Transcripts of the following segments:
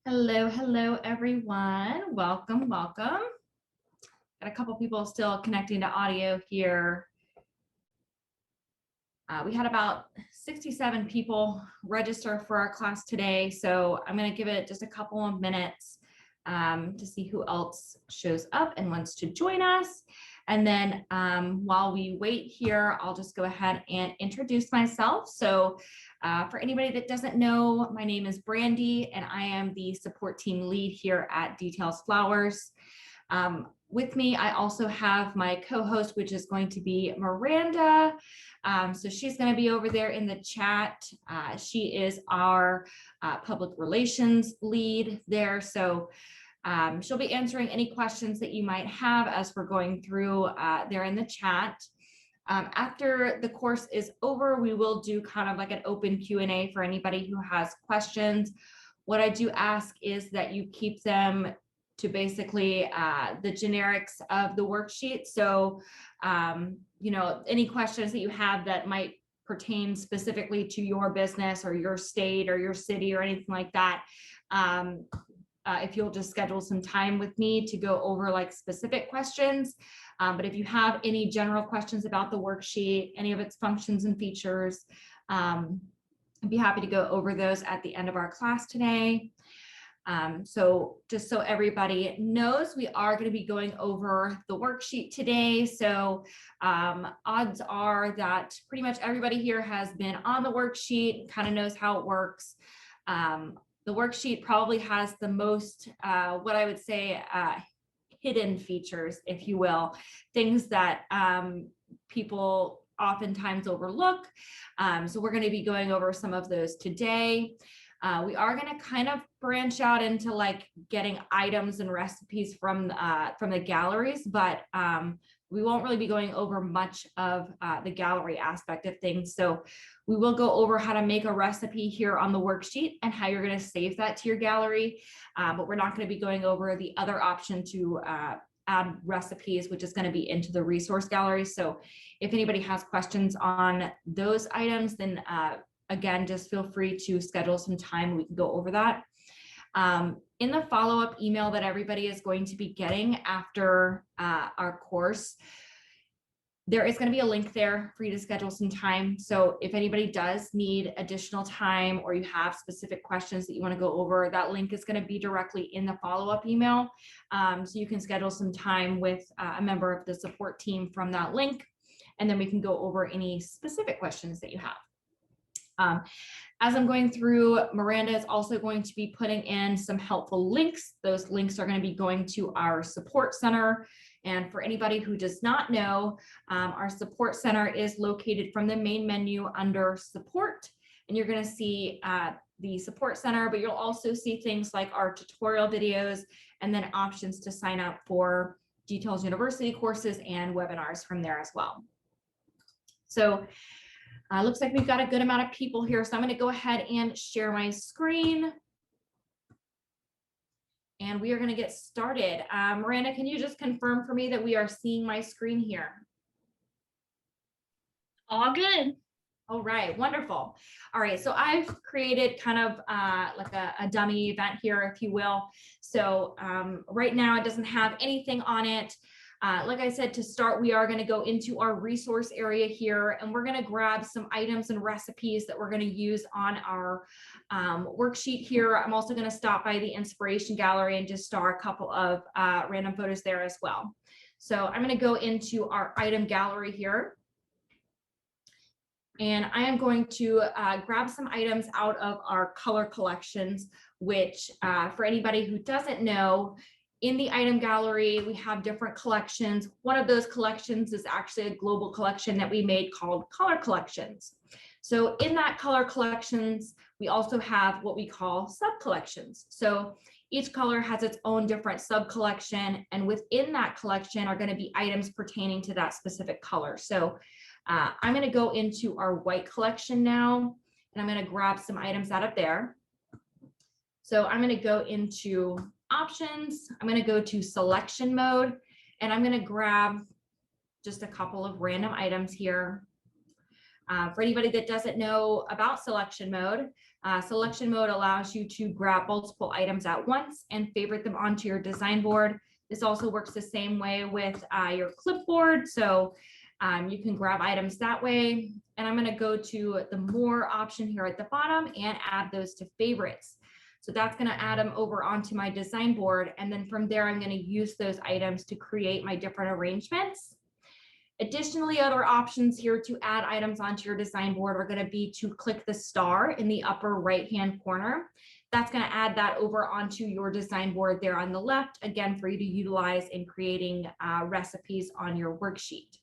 Hello, hello, everyone. Welcome, welcome. Got a couple people still connecting to audio here. We had about 67 people register for our class today, so I'm going to give it just a couple of minutes to see who else shows up and wants to join us. And then while we wait here, I'll just go ahead and introduce myself. So for anybody that doesn't know, my name is Brandy, and I am the support team lead here at Details Flowers. With me, I also have my co-host, which is going to be Miranda. So she's going to be over there in the chat. She is our public relations lead there. So she'll be answering any questions that you might have as we're going through there in the chat. After the course is over, we will do kind of like an open Q&A for anybody who has questions. What I do ask is that you keep them to basically the generics of the worksheet. So, you know, any questions that you have that might pertain specifically to your business or your state or your city or anything like that, if you'll just schedule some time with me to go over like specific questions. But if you have any general questions about the worksheet, any of its functions and features, I'd be happy to go over those at the end of our class today. So just so everybody knows, we are going to be going over the worksheet today. So odds are that pretty much everybody here has been on the worksheet and kind of knows how it works. The worksheet probably has the most, what I would say, hidden features, if you will, things that people oftentimes overlook. So we're going to be going over some of those today. We are going to kind of branch out into like getting items and recipes from the galleries, but we won't really be going over much of the gallery aspect of things. So we will go over how to make a recipe here on the worksheet and how you're going to save that to your gallery. But we're not going to be going over the other option to add recipes, which is going to be into the resource gallery. So if anybody has questions on those items, then again, just feel free to schedule some time. We can go over that. In the follow-up email that everybody is going to be getting after our course, there is going to be a link there for you to schedule some time. So if anybody does need additional time or you have specific questions that you want to go over, that link is going to be directly in the follow-up email. So you can schedule some time with a member of the support team from that link, and then we can go over any specific questions that you have. As I'm going through, Miranda is also going to be putting in some helpful links. Those links are going to be going to our support center. And for anybody who does not know, our support center is located from the main menu under support. And you're going to see the support center, but you'll also see things like our tutorial videos and then options to sign up for Details University courses and webinars from there as well. So looks like we've got a good amount of people here, so I'm going to go ahead and share my screen. And we are going to get started. Miranda, can you just confirm for me that we are seeing my screen here? All good. All right, wonderful. All right, so I've created kind of like a dummy event here, if you will. So right now it doesn't have anything on it. Like I said, to start, we are going to go into our resource area here, and we're going to grab some items and recipes that we're going to use on our worksheet here. I'm also going to stop by the inspiration gallery and just star a couple of random photos there as well. So I'm going to go into our item gallery here. And I am going to grab some items out of our color collections, which for anybody who doesn't know, in the item gallery, we have different collections. One of those collections is actually a global collection that we made called color collections. So in that color collections, we also have what we call sub collections. So each color has its own different sub collection, and within that collection are going to be items pertaining to that specific color. So I'm going to go into our white collection now, and I'm going to grab some items out of there. So I'm going to go into options. I'm going to go to selection mode, and I'm going to grab just a couple of random items here. For anybody that doesn't know about selection mode allows you to grab multiple items at once and favorite them onto your design board. This also works the same way with your clipboard. So you can grab items that way. And I'm going to go to the more option here at the bottom and add those to favorites. So that's going to add them over onto my design board. And then from there, I'm going to use those items to create my different arrangements. Additionally, other options here to add items onto your design board are going to be to click the star in the upper right-hand corner. That's going to add that over onto your design board there on the left, again, for you to utilize in creating recipes on your worksheet.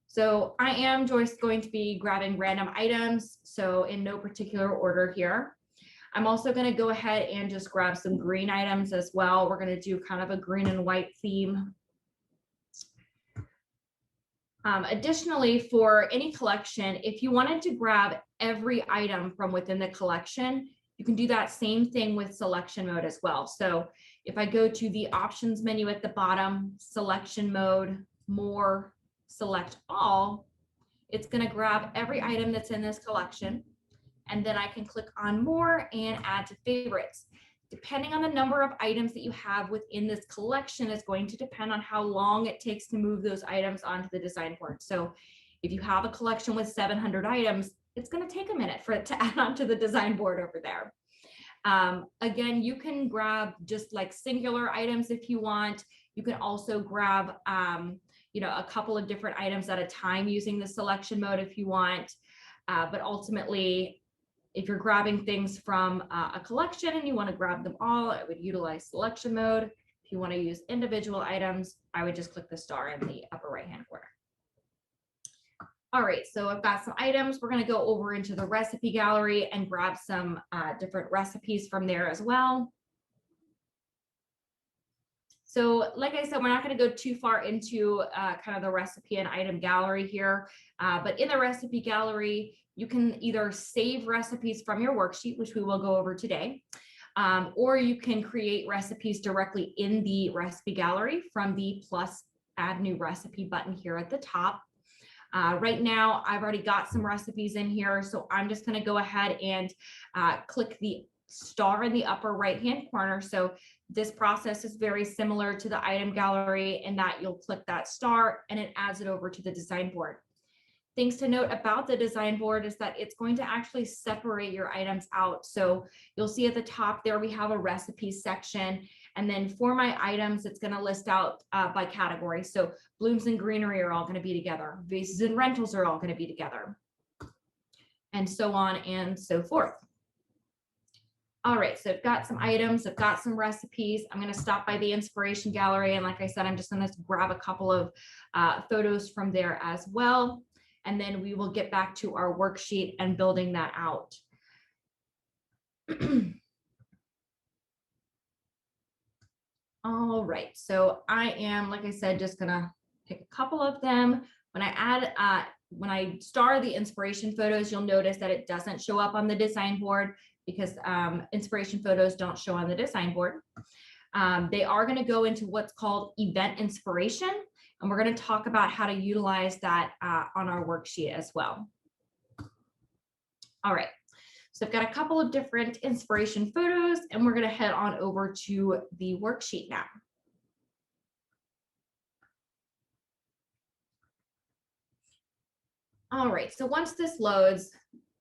So I am just going to be grabbing random items, so in no particular order here. I'm also going to go ahead and just grab some green items as well. We're going to do kind of a green and white theme. Additionally, for any collection, if you wanted to grab every item from within the collection, you can do that same thing with selection mode as well. So if I go to the options menu at the bottom, selection mode, more, select all, it's going to grab every item that's in this collection. And then I can click on more and add to favorites. Depending on the number of items that you have within this collection is going to depend on how long it takes to move those items onto the design board. So if you have a collection with 700 items, it's going to take a minute for it to add onto the design board over there. Again, you can grab just like singular items if you want. You can also grab a couple of different items at a time using the selection mode if you want. But ultimately, if you're grabbing things from a collection and you want to grab them all, I would utilize selection mode. If you want to use individual items, I would just click the star in the upper right-hand corner. All right, so I've got some items. We're going to go over into the recipe gallery and grab some different recipes from there as well. So like I said, we're not going to go too far into kind of the recipe and item gallery here, but in the recipe gallery, you can either save recipes from your worksheet, which we will go over today, or you can create recipes directly in the recipe gallery from the plus add new recipe button here at the top. Right now, I've already got some recipes in here, so I'm just going to go ahead and click the star in the upper right-hand corner. So this process is very similar to the item gallery in that you'll click that star and it adds it over to the design board. Things to note about the design board is that it's going to actually separate your items out. So you'll see at the top there, we have a recipes section. And then for my items, it's going to list out by category. So blooms and greenery are all going to be together. Vases and rentals are all going to be together. And so on and so forth. All right, so I've got some items, I've got some recipes. I'm going to stop by the inspiration gallery. And like I said, I'm just going to grab a couple of photos from there as well. And then we will get back to our worksheet and building that out. All right, so I am, like I said, just gonna pick a couple of them. When I star the inspiration photos, you'll notice that it doesn't show up on the design board because inspiration photos don't show on the design board. They are going to go into what's called event inspiration, and we're going to talk about how to utilize that on our worksheet as well. All right, so I've got a couple of different inspiration photos, and we're going to head on over to the worksheet now. All right, so once this loads,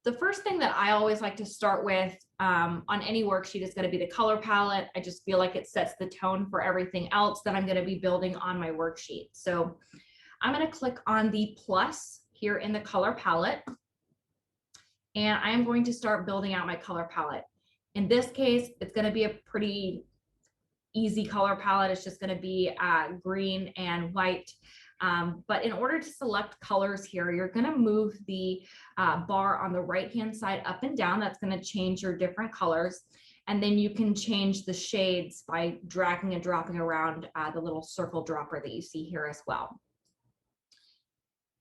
the first thing that I always like to start with on any worksheet is going to be the color palette. I just feel like it sets the tone for everything else that I'm going to be building on my worksheet. So I'm going to click on the plus here in the color palette, and I am going to start building out my color palette. In this case, it's going to be a pretty easy color palette. It's just going to be green and white. But in order to select colors here, you're going to move the bar on the right-hand side up and down. That's going to change your different colors. And then you can change the shades by dragging and dropping around the little circle dropper that you see here as well.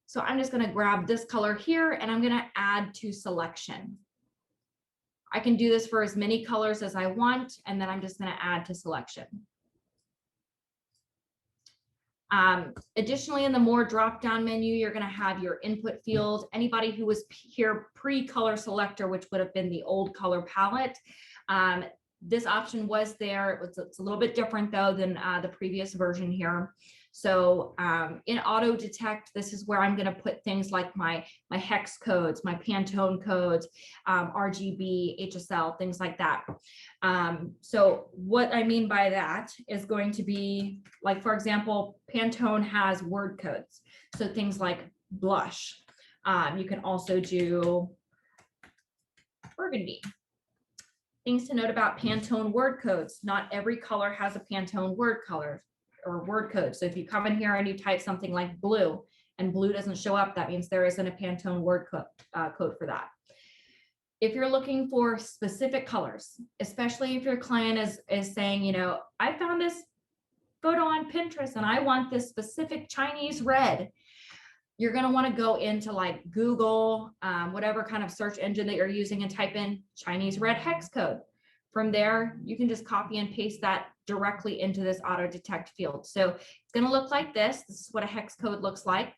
So I'm just going to grab this color here and I'm going to add to selection. I can do this for as many colors as I want, and then I'm just going to add to selection. Additionally, in the more drop-down menu, you're going to have your input field. Anybody who was here pre-color selector, which would have been the old color palette, this option was there. It's a little bit different though than the previous version here. So in auto detect, this is where I'm going to put things like my hex codes, my Pantone codes, RGB, HSL, things like that. So what I mean by that is going to be like, for example, Pantone has word codes. So things like blush. You can also do burgundy. Things to note about Pantone word codes. Not every color has a Pantone word color or word code. So if you come in here and you type something like blue and blue doesn't show up, that means there isn't a Pantone word code for that. If you're looking for specific colors, especially if your client is saying, you know, I found this photo on Pinterest and I want this specific Chinese red, you're going to want to go into like Google, whatever kind of search engine that you're using, and type in Chinese red hex code. From there, you can just copy and paste that directly into this auto detect field. So it's going to look like this. This is what a hex code looks like.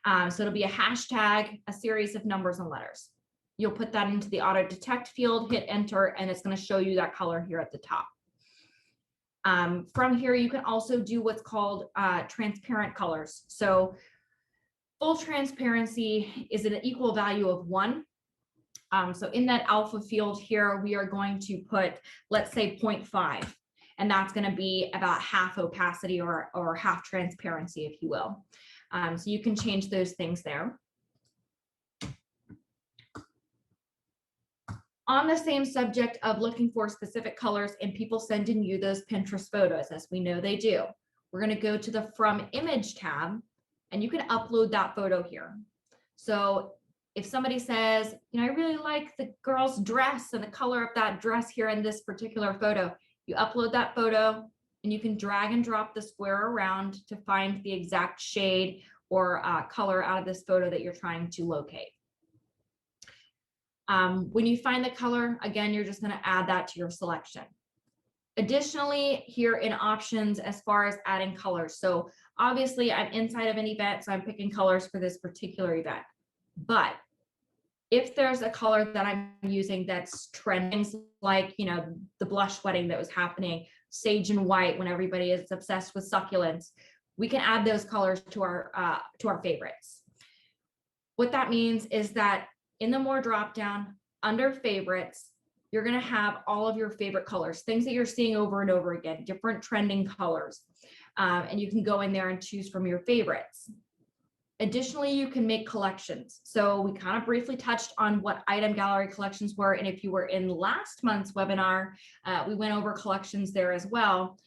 So it'll be a hashtag, a series of numbers and letters. You'll put that into the auto detect field, hit enter, and it's going to show you that color here at the top. From here, you can also do what's called transparent colors. So full transparency is an equal value of 1. So in that alpha field here, we are going to put, let's say 0.5, and that's going to be about half opacity or half transparency, if you will. So you can change those things there. On the same subject of looking for specific colors and people sending you those Pinterest photos, as we know they do, we're going to go to the From Image tab, and you can upload that photo here. So if somebody says, you know, I really like the girl's dress and the color of that dress here in this particular photo, you upload that photo and you can drag and drop the square around to find the exact shade or color out of this photo that you're trying to locate. When you find the color, again, you're just going to add that to your selection. Additionally, here in options, as far as adding colors. So obviously I'm inside of an event, so I'm picking colors for this particular event. But if there's a color that I'm using that's trending, like, you know, the blush wedding that was happening, sage and white, when everybody is obsessed with succulents, we can add those colors to our favorites. What that means is that in the more drop down under favorites, you're going to have all of your favorite colors, things that you're seeing over and over again, different trending colors. And you can go in there and choose from your favorites. Additionally, you can make collections. So we kind of briefly touched on what item gallery collections were. And if you were in last month's webinar, we went over collections there as well.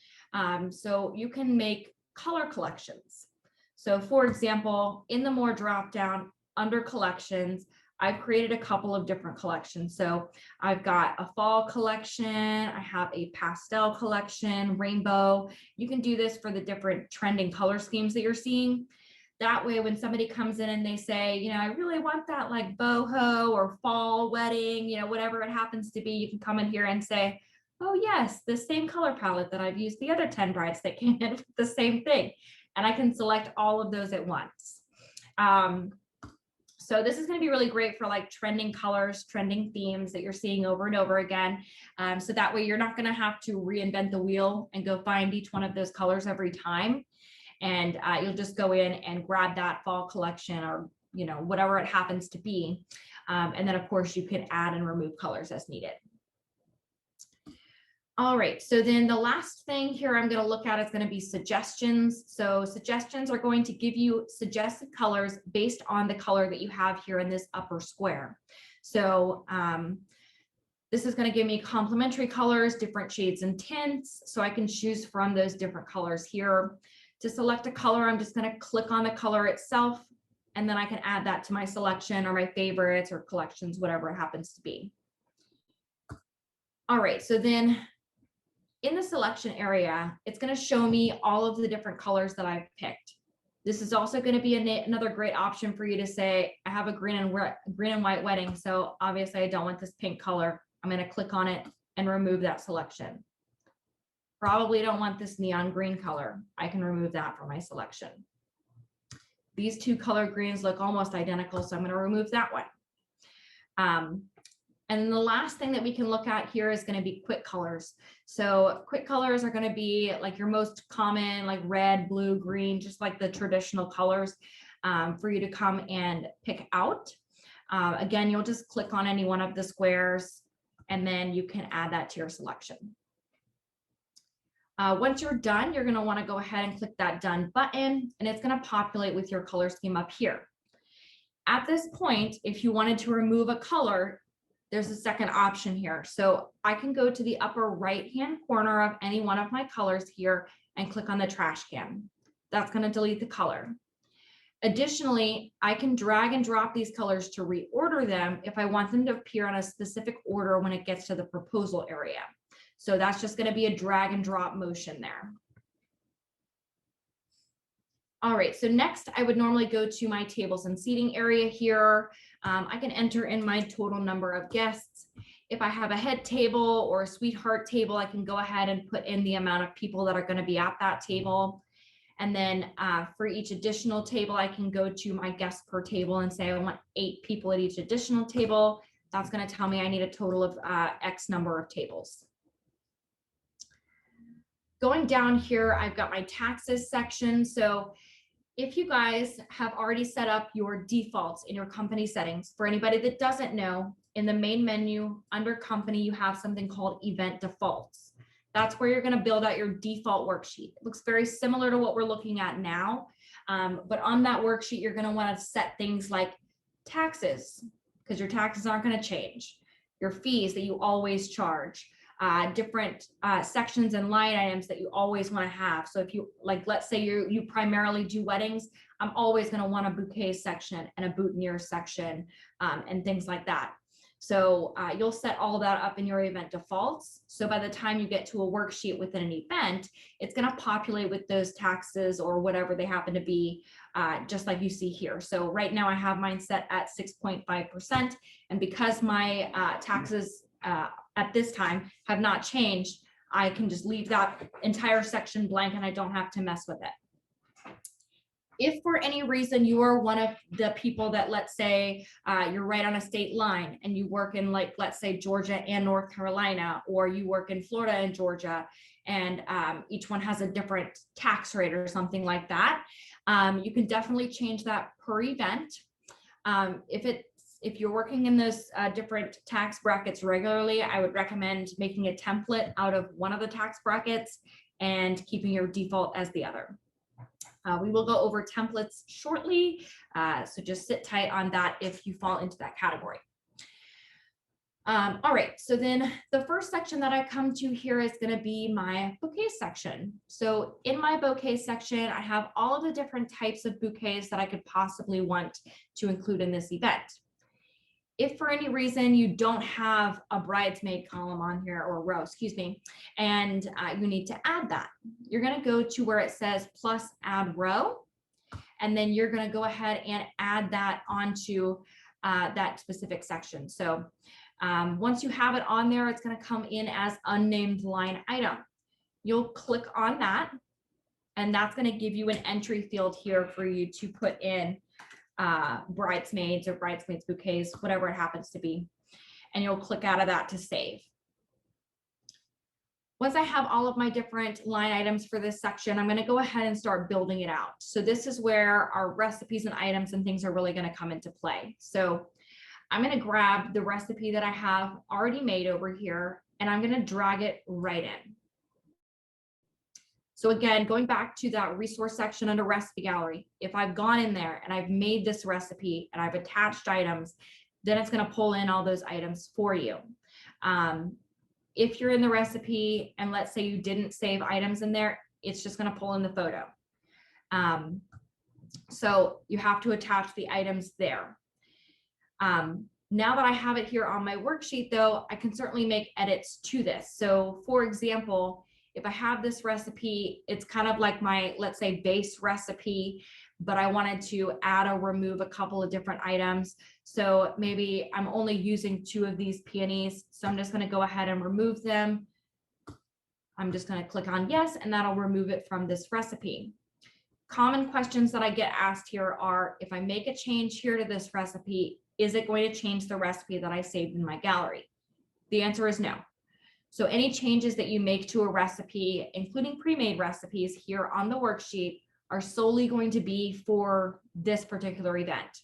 So you can make color collections. So for example, in the more drop down under collections, I've created a couple of different collections. So I've got a fall collection, I have a pastel collection, rainbow. You can do this for the different trending color schemes that you're seeing. That way, when somebody comes in and they say, you know, I really want that like boho or fall wedding, you know, whatever it happens to be, you can come in here and say, oh yes, the same color palette that I've used the other 10 brides that came in with the same thing. And I can select all of those at once. So this is going to be really great for like trending colors, trending themes that you're seeing over and over again. So that way you're not going to have to reinvent the wheel and go find each one of those colors every time. And you'll just go in and grab that fall collection or, you know, whatever it happens to be. And then of course you can add and remove colors as needed. All right, so then the last thing here I'm going to look at is going to be suggestions. So suggestions are going to give you suggested colors based on the color that you have here in this upper square. So this is going to give me complementary colors, different shades and tints, so I can choose from those different colors here. To select a color, I'm just going to click on the color itself, and then I can add that to my selection or my favorites or collections, whatever it happens to be. All right, so then in the selection area, it's going to show me all of the different colors that I've picked. This is also going to be another great option for you to say, I have a green and white wedding, so obviously I don't want this pink color. I'm going to click on it and remove that selection. Probably don't want this neon green color. I can remove that from my selection. These two color greens look almost identical, so I'm going to remove that one. And then the last thing that we can look at here is going to be quick colors. So quick colors are going to be like your most common, like red, blue, green, just like the traditional colors for you to come and pick out. Again, you'll just click on any one of the squares and then you can add that to your selection. Once you're done, you're going to want to go ahead and click that done button, and it's going to populate with your color scheme up here. At this point, if you wanted to remove a color, there's a second option here. So I can go to the upper right-hand corner of any one of my colors here and click on the trash can. That's going to delete the color. Additionally, I can drag and drop these colors to reorder them if I want them to appear in a specific order when it gets to the proposal area. So that's just going to be a drag and drop motion there. All right, so next I would normally go to my tables and seating area here. I can enter in my total number of guests. If I have a head table or a sweetheart table, I can go ahead and put in the amount of people that are going to be at that table. And then for each additional table, I can go to my guests per table and say I want 8 people at each additional table. That's going to tell me I need a total of X number of tables. Going down here, I've got my taxes section. So if you guys have already set up your defaults in your company settings, for anybody that doesn't know, in the main menu under company, you have something called event defaults. That's where you're going to build out your default worksheet. It looks very similar to what we're looking at now. But on that worksheet, you're going to want to set things like taxes, because your taxes aren't going to change. Your fees that you always charge. Different sections and line items that you always want to have. So if you like, let's say you primarily do weddings, I'm always going to want a bouquets section and a boutonniere section and things like that. So you'll set all that up in your event defaults. So by the time you get to a worksheet within an event, it's going to populate with those taxes or whatever they happen to be, just like you see here. So right now I have mine set at 6.5%. And because my taxes at this time have not changed, I can just leave that entire section blank and I don't have to mess with it. If for any reason you are one of the people that, let's say you're right on a state line and you work in, like, let's say Georgia and North Carolina, or you work in Florida and Georgia, and each one has a different tax rate or something like that, you can definitely change that per event. If you're working in those different tax brackets regularly, I would recommend making a template out of one of the tax brackets and keeping your default as the other. We will go over templates shortly, so just sit tight on that if you fall into that category. All right, so then the first section that I come to here is going to be my bouquet section. So in my bouquet section, I have all of the different types of bouquets that I could possibly want to include in this event. If for any reason you don't have a bridesmaid column on here, or row, excuse me, and you need to add that, you're going to go to where it says plus add row, and then you're going to go ahead and add that onto that specific section. So once you have it on there, it's going to come in as unnamed line item. You'll click on that, and that's going to give you an entry field here for you to put in bridesmaids or bridesmaids bouquets, whatever it happens to be, and you'll click out of that to save. Once I have all of my different line items for this section, I'm going to go ahead and start building it out. So this is where our recipes and items and things are really going to come into play. So I'm going to grab the recipe that I have already made over here, and I'm going to drag it right in. So again, going back to that resource section under recipe gallery, if I've gone in there and I've made this recipe and I've attached items, then it's going to pull in all those items for you. If you're in the recipe and let's say you didn't save items in there, it's just going to pull in the photo. So you have to attach the items there. Now that I have it here on my worksheet though, I can certainly make edits to this. So for example, if I have this recipe, it's kind of like my, let's say, base recipe, but I wanted to add or remove a couple of different items. So maybe I'm only using 2 of these peonies. So I'm just going to go ahead and remove them. I'm just going to click on yes, and that'll remove it from this recipe. Common questions that I get asked here are, if I make a change here to this recipe, is it going to change the recipe that I saved in my gallery? The answer is no. So any changes that you make to a recipe, including pre-made recipes here on the worksheet, are solely going to be for this particular event.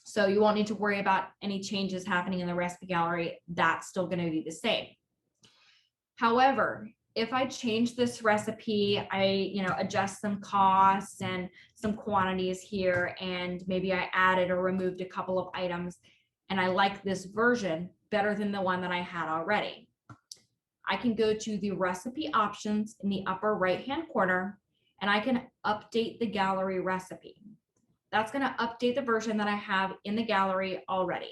So you won't need to worry about any changes happening in the recipe gallery. That's still going to be the same. However, if I change this recipe, I adjust some costs and some quantities here, and maybe I added or removed a couple of items, and I like this version better than the one that I had already, I can go to the recipe options in the upper right-hand corner, and I can update the gallery recipe. That's going to update the version that I have in the gallery already,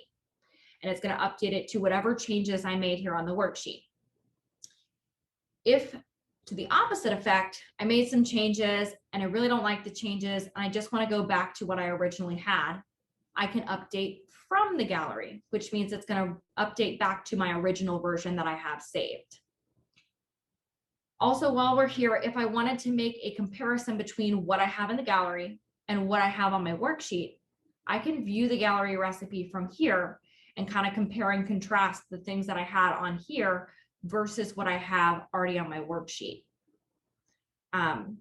and it's going to update it to whatever changes I made here on the worksheet. If to the opposite effect, I made some changes and I really don't like the changes and I just want to go back to what I originally had, I can update from the gallery, which means it's going to update back to my original version that I have saved. Also, while we're here, if I wanted to make a comparison between what I have in the gallery and what I have on my worksheet, I can view the gallery recipe from here and kind of compare and contrast the things that I had on here versus what I have already on my worksheet. And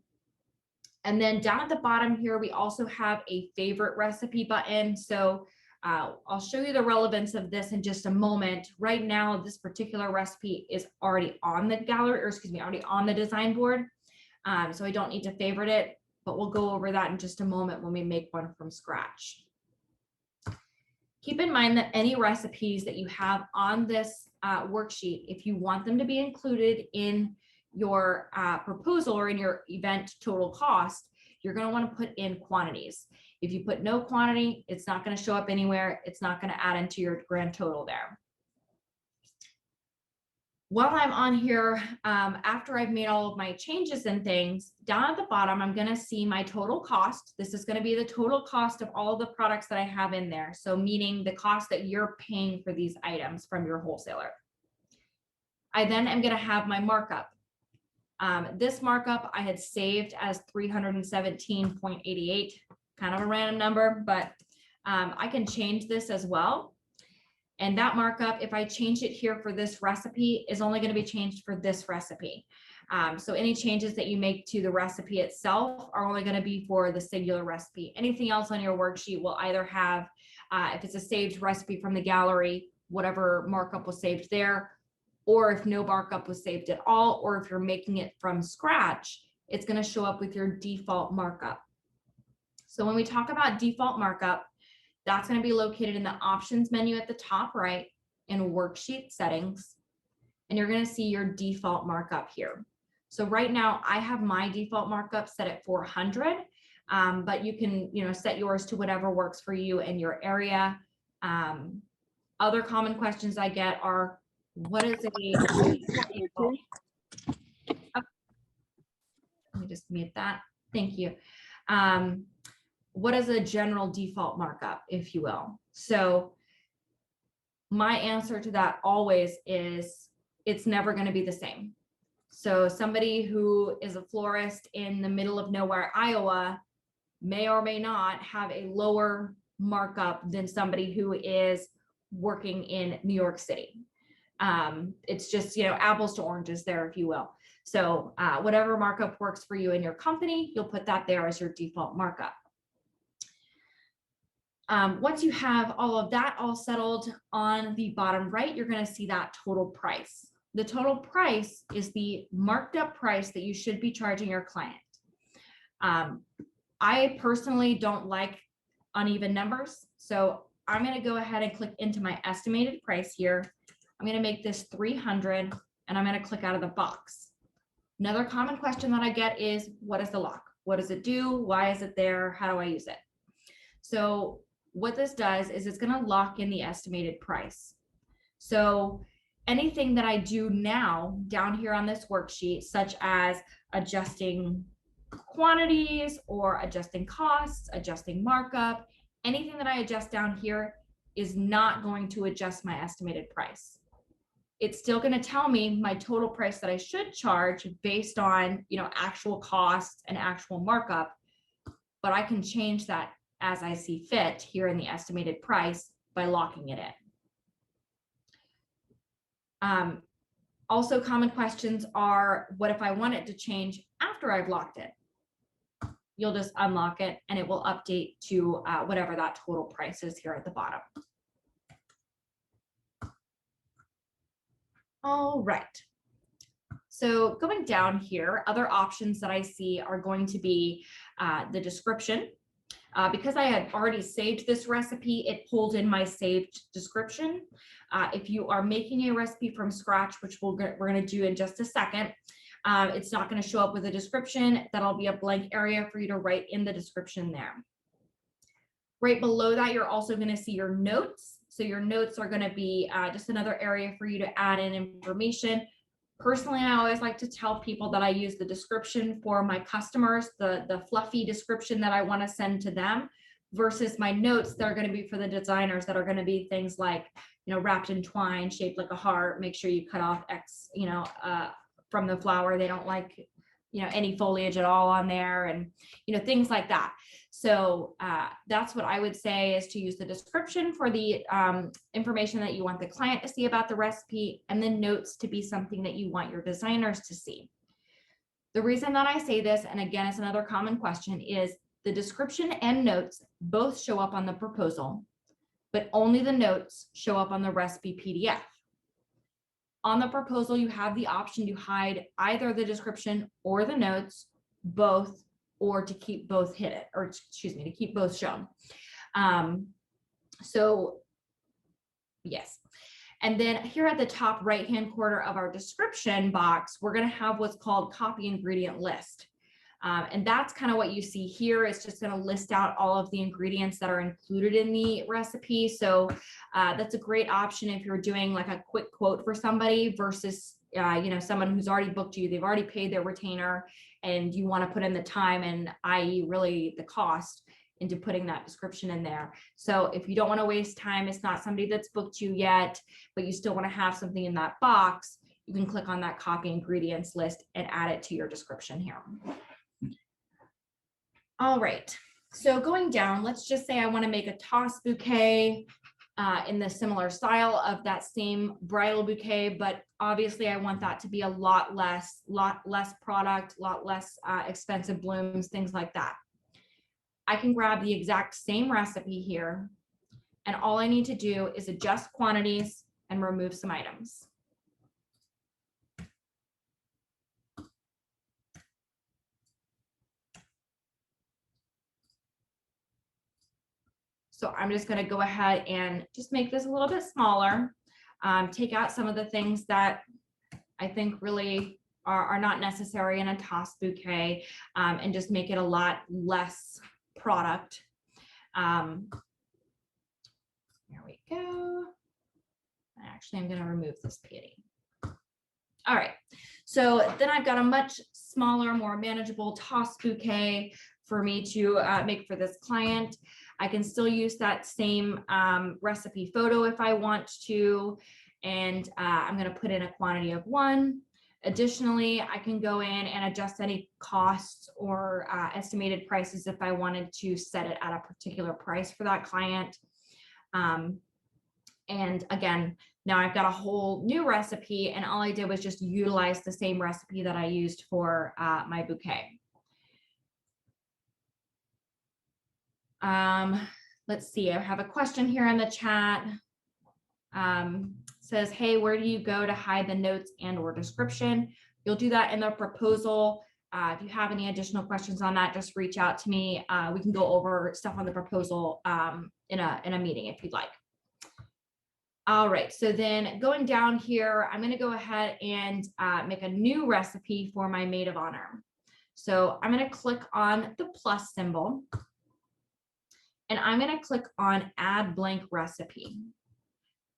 then down at the bottom here, we also have a favorite recipe button. So I'll show you the relevance of this in just a moment. Right now, this particular recipe is already on the gallery, or excuse me, already on the design board. So I don't need to favorite it, but we'll go over that in just a moment when we make one from scratch. Keep in mind that any recipes that you have on this worksheet, if you want them to be included in your proposal or in your event total cost, you're going to want to put in quantities. If you put no quantity, it's not going to show up anywhere. It's not going to add into your grand total there. While I'm on here, after I've made all of my changes and things, down at the bottom, I'm going to see my total cost. This is going to be the total cost of all of the products that I have in there. So meaning the cost that you're paying for these items from your wholesaler. I then am going to have my markup. This markup I had saved as 317.88, kind of a random number, but I can change this as well. And that markup, if I change it here for this recipe, is only going to be changed for this recipe. So any changes that you make to the recipe itself are only going to be for the singular recipe. Anything else on your worksheet will either have, if it's a saved recipe from the gallery, whatever markup was saved there, or if no markup was saved at all, or if you're making it from scratch, it's going to show up with your default markup. So when we talk about default markup, that's going to be located in the options menu at the top right in worksheet settings, and you're going to see your default markup here. So right now I have my default markup set at 400, but you can set yours to whatever works for you in your area. Other common questions I get are, what is a default? Oh, let me just mute that. Thank you. What is a general default markup, if you will? So my answer to that always is it's never going to be the same. So somebody who is a florist in the middle of nowhere, Iowa, may or may not have a lower markup than somebody who is working in New York City. It's just, apples to oranges there, if you will. So whatever markup works for you in your company, you'll put that there as your default markup. Once you have all of that all settled, on the bottom right, you're going to see that total price. The total price is the marked up price that you should be charging your client. I personally don't like uneven numbers, so I'm going to go ahead and click into my estimated price here. I'm going to make this 300, and I'm going to click out of the box. Another common question that I get is, what is the lock? What does it do? Why is it there? How do I use it? So what this does is it's going to lock in the estimated price. So anything that I do now down here on this worksheet, such as adjusting quantities or adjusting costs, adjusting markup, anything that I adjust down here is not going to adjust my estimated price. it's still going to tell me my total price that I should charge based on, actual costs and actual markup, but I can change that as I see fit here in the estimated price by locking it in. Also, common questions are, what if I want it to change after I've locked it? You'll just unlock it and it will update to whatever that total price is here at the bottom. All right. So going down here, other options that I see are going to be the description. Because I had already saved this recipe, it pulled in my saved description. If you are making a recipe from scratch, which we're going to do in just a second, it's not going to show up with a description. That'll be a blank area for you to write in the description there. Right below that, you're also going to see your notes. So your notes are going to be just another area for you to add in information. Personally, I always like to tell people that I use the description for my customers, the fluffy description that I want to send to them, versus my notes that are going to be for the designers, that are going to be things like, wrapped in twine, shaped like a heart. Make sure you cut off X, from the flower. They don't like, any foliage at all on there, and, things like that. So that's what I would say, is to use the description for the information that you want the client to see about the recipe, and then notes to be something that you want your designers to see. The reason that I say this, and again, it's another common question, is the description and notes both show up on the proposal, but only the notes show up on the recipe PDF. On the proposal, you have the option to hide either the description or the notes, both, or to keep both hidden, or excuse me, to keep both shown. So yes. And then here at the top right-hand corner of our description box, we're going to have what's called copy ingredient list. And that's kind of what you see here. It's just going to list out all of the ingredients that are included in the recipe. So that's a great option if you're doing like a quick quote for somebody versus, someone who's already booked you, they've already paid their retainer, and you want to put in the time and i.e. really the cost into putting that description in there. So if you don't want to waste time, it's not somebody that's booked you yet, but you still want to have something in that box, you can click on that copy ingredients list and add it to your description here. All right, so going down, let's just say I want to make a toss bouquet in the similar style of that same bridal bouquet, but obviously I want that to be a lot less product, lot less expensive blooms, things like that. I can grab the exact same recipe here, and all I need to do is adjust quantities and remove some items. So I'm just going to go ahead and just make this a little bit smaller, take out some of the things that I think really are not necessary in a toss bouquet, and just make it a lot less product. There we go. Actually, I'm going to remove this peony. All right, so then I've got a much smaller, more manageable toss bouquet for me to make for this client. I can still use that same recipe photo if I want to, and I'm going to put in a quantity of 1. Additionally, I can go in and adjust any costs or estimated prices if I wanted to set it at a particular price for that client. And again, now I've got a whole new recipe, and all I did was just utilize the same recipe that I used for my bouquet. Let's see, I have a question here in the chat. Says, hey, where do you go to hide the notes and or description? You'll do that in the proposal. If you have any additional questions on that, just reach out to me. We can go over stuff on the proposal in a meeting if you'd like. All right, so then going down here, I'm going to go ahead and make a new recipe for my maid of honor. So I'm going to click on the plus symbol, and I'm going to click on add blank recipe.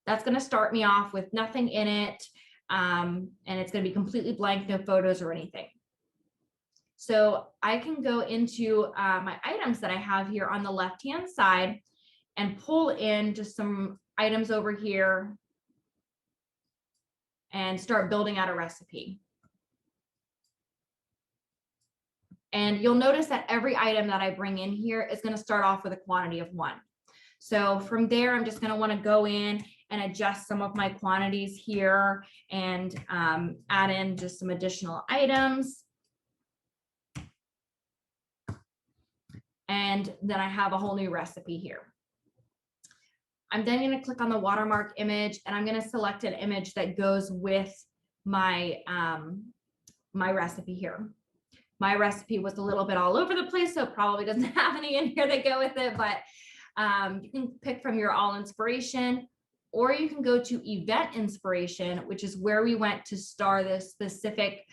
That's going to start me off with nothing in it, and it's going to be completely blank, no photos or anything. So I can go into my items that I have here on the left-hand side and pull in just some items over here and start building out a recipe. And you'll notice that every item that I bring in here is going to start off with a quantity of 1. So from there, I'm just going to want to go in and adjust some of my quantities here and add in just some additional items. And then I have a whole new recipe here. I'm then going to click on the watermark image, and I'm going to select an image that goes with my, my recipe here. My recipe was a little bit all over the place, so it probably doesn't have any in here that go with it, but you can pick from your all inspiration, or you can go to event inspiration, which is where we went to star the specific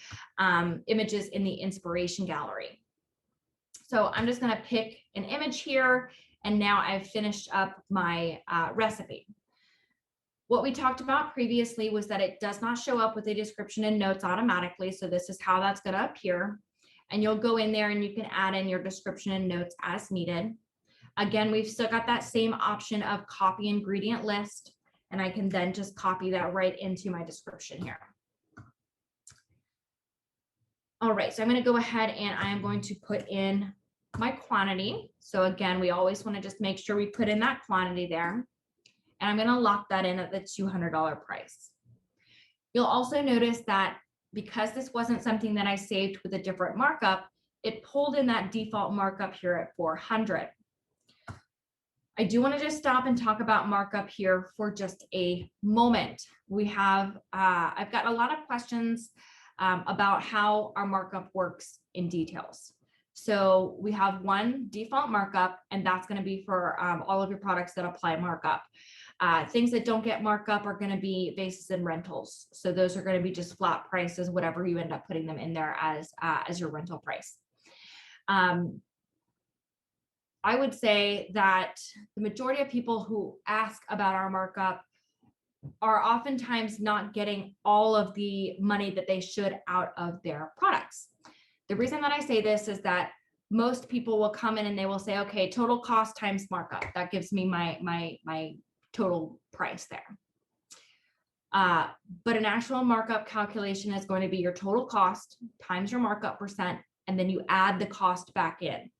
images in the inspiration gallery. So I'm just going to pick an image here, and now I've finished up my recipe. What we talked about previously was that it does not show up with a description and notes automatically. So this is how that's going to appear. And you'll go in there and you can add in your description and notes as needed. Again, we've still got that same option of copy ingredient list, and I can then just copy that right into my description here. All right, so I'm going to go ahead and I am going to put in my quantity. So again, we always want to just make sure we put in that quantity there. And I'm going to lock that in at the $200 price. You'll also notice that because this wasn't something that I saved with a different markup, it pulled in that default markup here at 400. I do want to just stop and talk about markup here for just a moment. We have, I've got a lot of questions about how our markup works in details. So we have one default markup, and that's going to be for all of your products that apply markup. Things that don't get markup are going to be bases and rentals. So those are going to be just flat prices, whatever you end up putting them in there as your rental price. I would say that the majority of people who ask about our markup are oftentimes not getting all of the money that they should out of their products. The reason that I say this is that most people will come in and they will say, okay, total cost times markup. That gives me my total price there. But an actual markup calculation is going to be your total cost times your markup percent, and then you add the cost back in.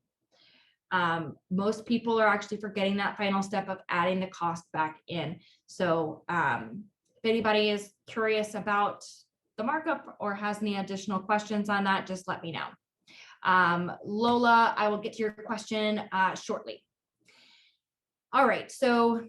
Most people are actually forgetting that final step of adding the cost back in. So if anybody is curious about the markup or has any additional questions on that, just let me know. Lola, I will get to your question shortly. All right, so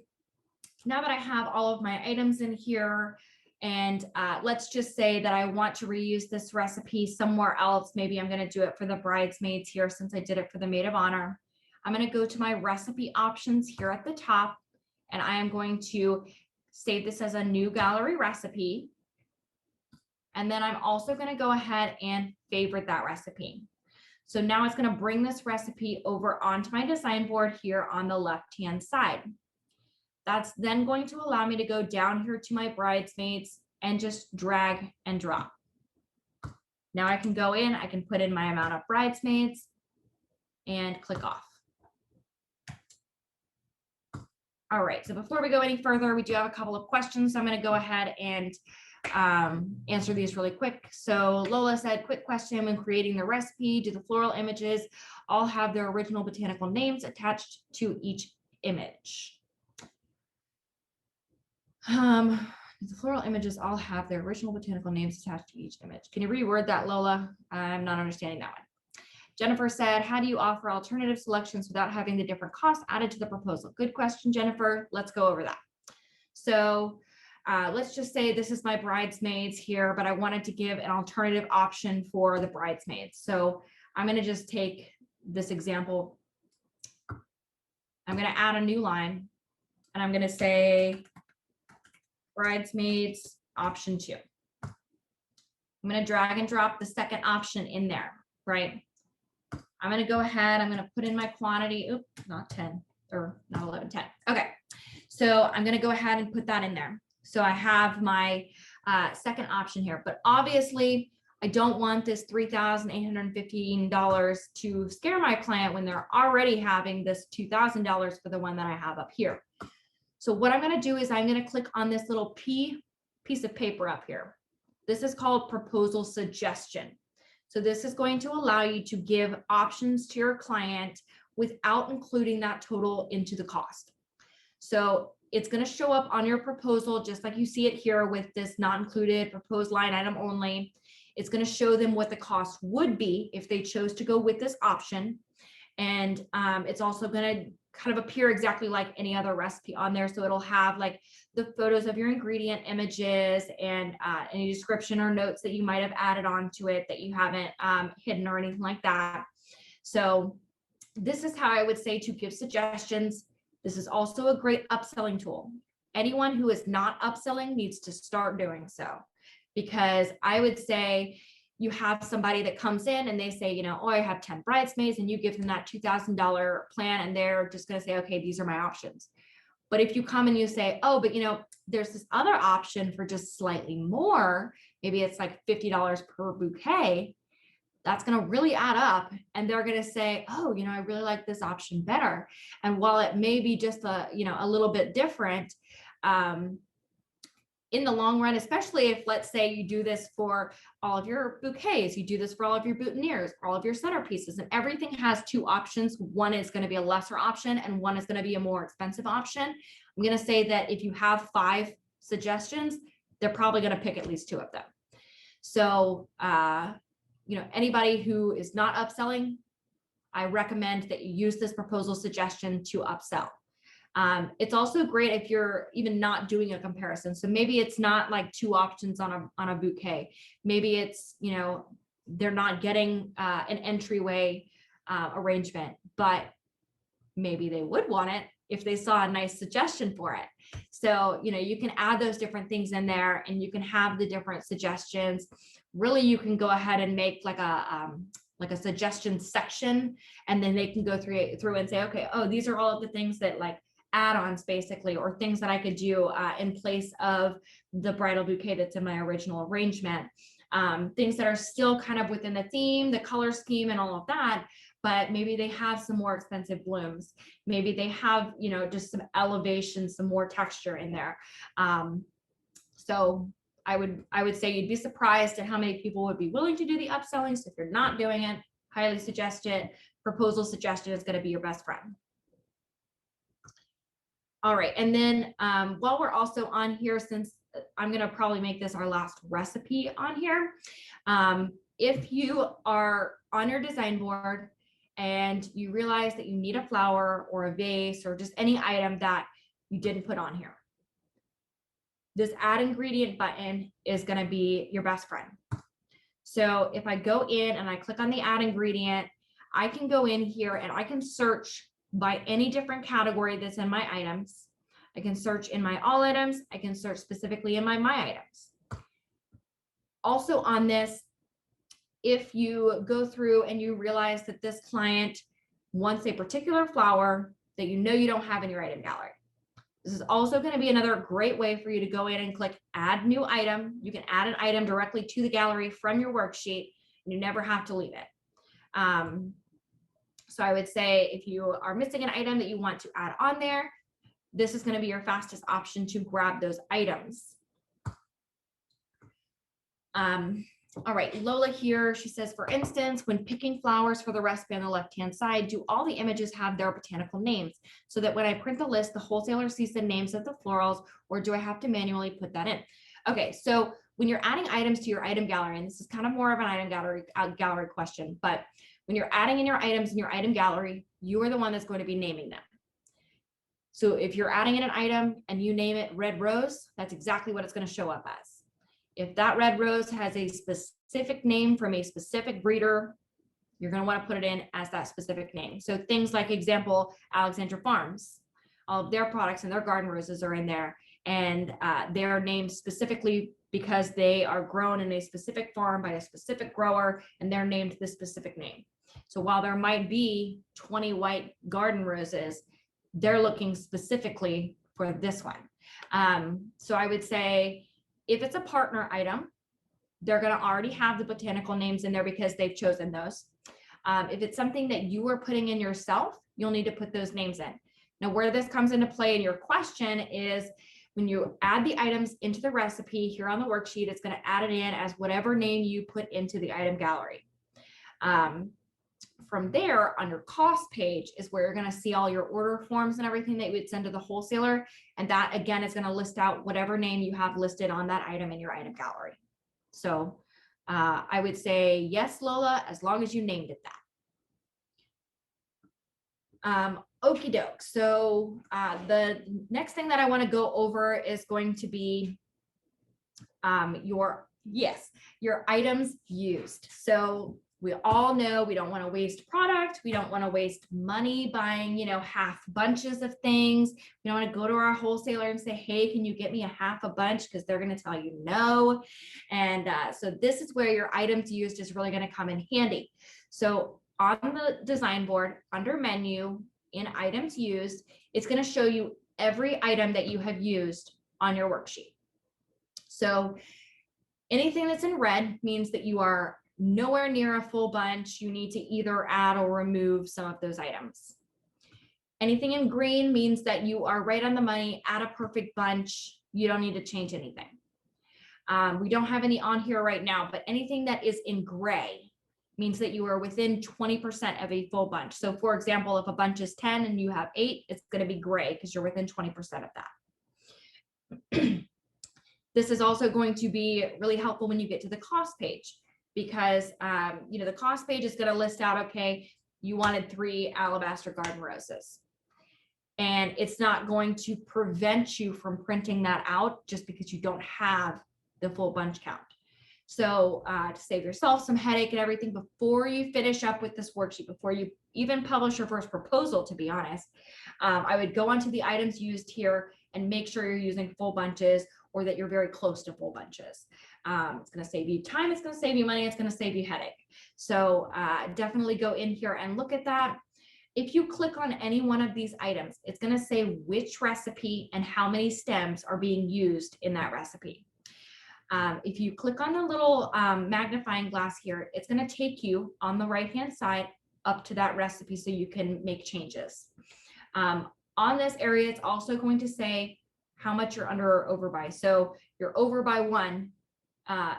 now that I have all of my items in here, and let's just say that I want to reuse this recipe somewhere else. Maybe I'm going to do it for the bridesmaids here since I did it for the maid of honor. I'm going to go to my recipe options here at the top, and I am going to save this as a new gallery recipe. And then I'm also going to go ahead and favorite that recipe. So now it's going to bring this recipe over onto my design board here on the left-hand side. That's then going to allow me to go down here to my bridesmaids and just drag and drop. Now I can go in, I can put in my amount of bridesmaids and click off. All right, so before we go any further, we do have a couple of questions. So I'm going to go ahead and answer these really quick. So Lola said, quick question, when creating the recipe, do the floral images all have their original botanical names attached to each image? The floral images all have their original botanical names attached to each image. Can you reword that, Lola? I'm not understanding that one. Jennifer said, how do you offer alternative selections without having the different costs added to the proposal? Good question, Jennifer. Let's go over that. So let's just say this is my bridesmaids here, but I wanted to give an alternative option for the bridesmaids. So I'm going to just take this example. I'm going to add a new line, and I'm going to say bridesmaids option 2. I'm going to drag and drop the second option in there, right? I'm going to go ahead, I'm going to put in my quantity. Oops, not 10 or not 11, 10. Okay. So I'm going to go ahead and put that in there. So I have my second option here, but obviously I don't want this $3,815 to scare my client when they're already having this $2,000 for the one that I have up here. So what I'm going to do is I'm going to click on this little piece of paper up here. This is called proposal suggestion. So this is going to allow you to give options to your client without including that total into the cost. So it's going to show up on your proposal, just like you see it here with this not included proposed line item only. It's going to show them what the cost would be if they chose to go with this option. And it's also going to kind of appear exactly like any other recipe on there. So it'll have like the photos of your ingredient images and any description or notes that you might have added on to it that you haven't hidden or anything like that. So this is how I would say to give suggestions. This is also a great upselling tool. Anyone who is not upselling needs to start doing so, because I would say you have somebody that comes in and they say, you know, oh, I have 10 bridesmaids, and you give them that $2,000 plan and they're just going to say, okay, these are my options. But if you come and you say, oh, but you know, there's this other option for just slightly more, maybe it's like $50 per bouquet, that's going to really add up. And they're going to say, oh, you know, I really like this option better. And while it may be just a, you know, a little bit different, in the long run, especially if, let's say, you do this for all of your bouquets, you do this for all of your boutonnieres, all of your centerpieces, and everything has two options. One is going to be a lesser option and one is going to be a more expensive option. I'm going to say that if you have 5 suggestions, they're probably going to pick at least 2 of them. So, you know, anybody who is not upselling, I recommend that you use this proposal suggestion to upsell. It's also great if you're even not doing a comparison. So maybe it's not like 2 options on a bouquet. Maybe it's, you know, they're not getting an entryway arrangement, but maybe they would want it if they saw a nice suggestion for it. So, you know, you can add those different things in there and you can have the different suggestions. Really, you can go ahead and make like a suggestion section, and then they can go through and say, okay, oh, these are all of the things that like add-ons basically, or things that I could do in place of the bridal bouquet that's in my original arrangement. Things that are still kind of within the theme, the color scheme and all of that, but maybe they have some more expensive blooms. Maybe they have, you know, just some elevation, some more texture in there. So I would say you'd be surprised at how many people would be willing to do the upselling. So if you're not doing it, highly suggest it. Proposal suggestion is going to be your best friend. All right, and then while we're also on here, since I'm going to probably make this our last recipe on here, if you are on your design board and you realize that you need a flower or a vase or just any item that you didn't put on here, this add ingredient button is going to be your best friend. So if I go in and I click on the add ingredient, I can go in here and I can search by any different category that's in my items. I can search in my all items. I can search specifically in my items. Also on this, if you go through and you realize that this client wants a particular flower that you know you don't have in your item gallery, this is also going to be another great way for you to go in and click add new item. You can add an item directly to the gallery from your worksheet, and you never have to leave it. So I would say if you are missing an item that you want to add on there, this is going to be your fastest option to grab those items. All right, Lola here, she says, for instance, when picking flowers for the recipe on the left-hand side, do all the images have their botanical names so that when I print the list, the wholesaler sees the names of the florals, or do I have to manually put that in? Okay, so when you're adding items to your item gallery, and this is kind of more of an item gallery question, but when you're adding in your items in your item gallery, you are the one that's going to be naming them. So if you're adding in an item and you name it red rose, that's exactly what it's going to show up as. If that red rose has a specific name from a specific breeder, you're going to want to put it in as that specific name. So things like, example, Alexandra Farms, all of their products and their garden roses are in there, and they are named specifically because they are grown in a specific farm by a specific grower, and they're named the specific name. So while there might be 20 white garden roses, they're looking specifically for this one. So I would say if it's a partner item, they're going to already have the botanical names in there because they've chosen those. If it's something that you are putting in yourself, you'll need to put those names in. Now, where this comes into play in your question is When you add the items into the recipe here on the worksheet, it's going to add it in as whatever name you put into the item gallery. From there, on your cost page is where you're going to see all your order forms and everything that you would send to the wholesaler. And that, again, is going to list out whatever name you have listed on that item in your item gallery. So I would say, yes, Lola, as long as you named it that. Okie doke. So the next thing that I want to go over is going to be your items used. So we all know we don't want to waste product. We don't want to waste money buying, half bunches of things. We don't want to go to our wholesaler and say, hey, can you get me a half a bunch? Because they're going to tell you no. And so this is where your items used is really going to come in handy. So on the design board, under menu, in items used, it's going to show you every item that you have used on your worksheet. So anything that's in red means that you are nowhere near a full bunch. You need to either add or remove some of those items. Anything in green means that you are right on the money, at a perfect bunch. You don't need to change anything. We don't have any on here right now, but anything that is in gray means that you are within 20% of a full bunch. So for example, if a bunch is 10 and you have 8, it's going to be gray because you're within 20% of that. This is also going to be really helpful when you get to the cost page, because the cost page is going to list out, okay, you wanted 3 alabaster garden roses. And it's not going to prevent you from printing that out just because you don't have the full bunch count. So to save yourself some headache and everything, before you finish up with this worksheet, before you even publish your first proposal, to be honest, I would go onto the items used here and make sure you're using full bunches, or that you're very close to full bunches. It's going to save you time, it's going to save you money, it's going to save you headache. So definitely go in here and look at that. If you click on any one of these items, it's going to say which recipe and how many stems are being used in that recipe. If you click on the little magnifying glass here, it's going to take you on the right-hand side up to that recipe so you can make changes. On this area, it's also going to say how much you're under or over by. So you're over by 1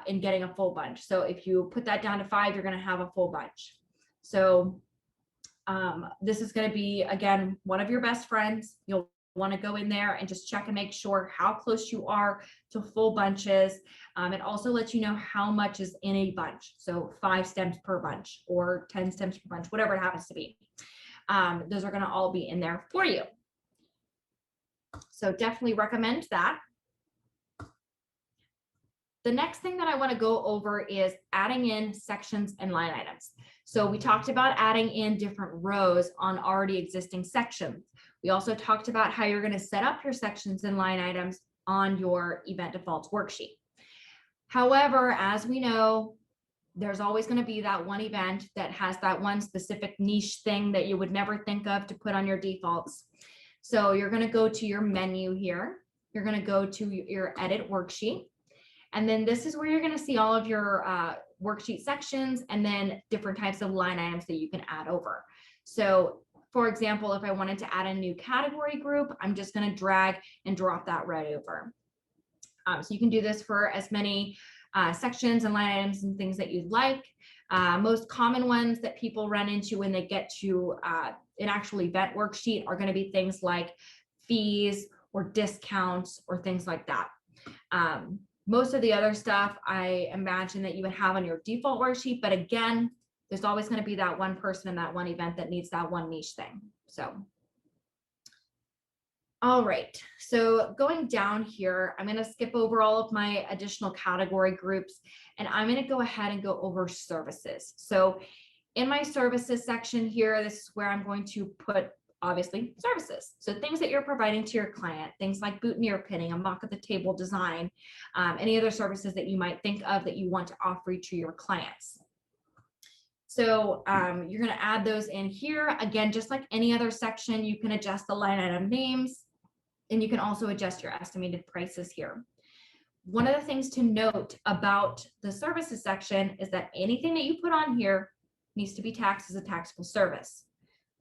in getting a full bunch. So if you put that down to 5, you're going to have a full bunch. So this is going to be, again, one of your best friends. You'll want to go in there and just check and make sure how close you are to full bunches. It also lets you know how much is in a bunch. So 5 stems per bunch or 10 stems per bunch, whatever it happens to be. Those are going to all be in there for you. So definitely recommend that. The next thing that I want to go over is adding in sections and line items. So we talked about adding in different rows on already existing sections. We also talked about how you're going to set up your sections and line items on your event defaults worksheet. However, as we know, there's always going to be that one event that has that one specific niche thing that you would never think of to put on your defaults. So you're going to go to your menu here. You're going to go to your edit worksheet. And then this is where you're going to see all of your worksheet sections and then different types of line items that you can add over. So for example, if I wanted to add a new category group, I'm just going to drag and drop that right over. So you can do this for as many sections and line items and things that you'd like. Most common ones that people run into when they get to an actual event worksheet are going to be things like fees or discounts or things like that. Most of the other stuff I imagine that you would have on your default worksheet, but again, there's always going to be that one person in that one event that needs that one niche thing. So, all right, so going down here, I'm going to skip over all of my additional category groups, and I'm going to go ahead and go over services. So in my services section here, this is where I'm going to put obviously services. So things that you're providing to your client, things like boutonniere pinning, a mock of the table design, any other services that you might think of that you want to offer to your clients. So you're going to add those in here. Again, just like any other section, you can adjust the line item names, and you can also adjust your estimated prices here. One of the things to note about the services section is that anything that you put on here needs to be taxed as a taxable service.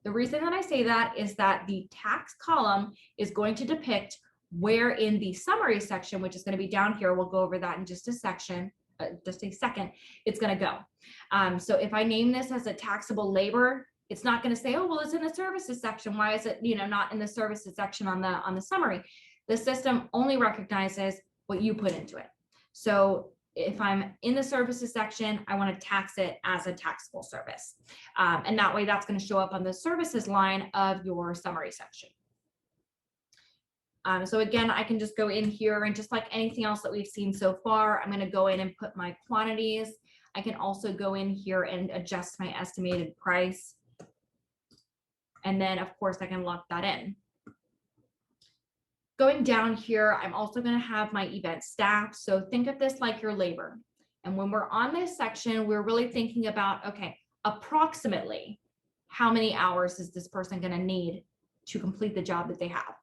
The reason that I say that is that the tax column is going to depict where in the summary section, which is going to be down here, we'll go over that in just a second, it's going to go. So if I name this as a taxable labor, it's not going to say, oh, well, it's in the services section. Why is it, not in the services section on the summary? The system only recognizes what you put into it. So if I'm in the services section, I want to tax it as a taxable service. And that way that's going to show up on the services line of your summary section. So again, I can just go in here and just like anything else that we've seen so far, I'm going to go in and put my quantities. I can also go in here and adjust my estimated price. And then of course I can lock that in. Going down here, I'm also going to have my event staff. So think of this like your labor. And when we're on this section, we're really thinking about, okay, approximately how many hours is this person going to need to complete the job that they have?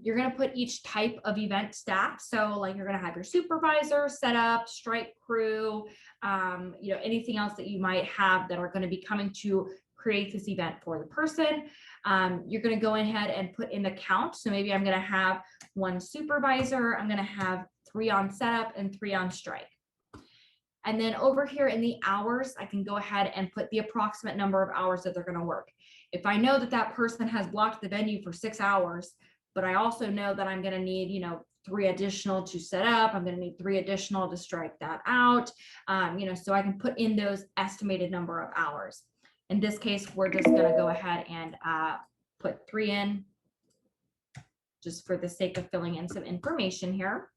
You're going to put each type of event staff. So like you're going to have your supervisor, setup, strike crew, anything else that you might have that are going to be coming to create this event for the person. You're going to go ahead and put in the count. So maybe I'm going to have 1 supervisor. I'm going to have 3 on setup and 3 on strike. And then over here in the hours, I can go ahead and put the approximate number of hours that they're going to work. If I know that that person has blocked the venue for 6 hours, but I also know that I'm going to need, 3 additional to set up. I'm going to need 3 additional to strike that out. So I can put in those estimated number of hours. In this case, we're just going to go ahead and put 3 in just for the sake of filling in some information here.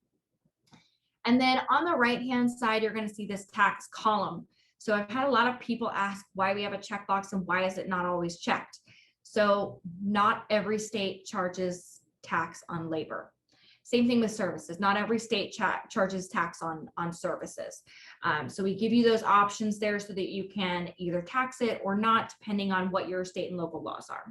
And then on the right-hand side, you're going to see this tax column. So I've had a lot of people ask why we have a checkbox and why is it not always checked? So not every state charges tax on labor. Same thing with services. Not every state charges tax on services. So we give you those options there so that you can either tax it or not, depending on what your state and local laws are.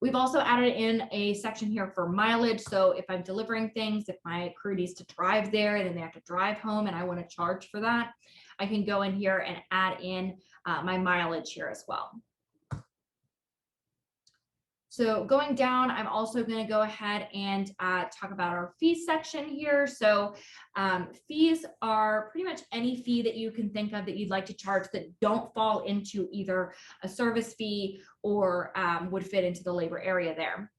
We've also added in a section here for mileage. So if I'm delivering things, if my crew needs to drive there and then they have to drive home and I want to charge for that, I can go in here and add in my mileage here as well. So going down, I'm also going to go ahead and talk about our fees section here. So fees are pretty much any fee that you can think of that you'd like to charge that don't fall into either a service fee or would fit into the labor area there.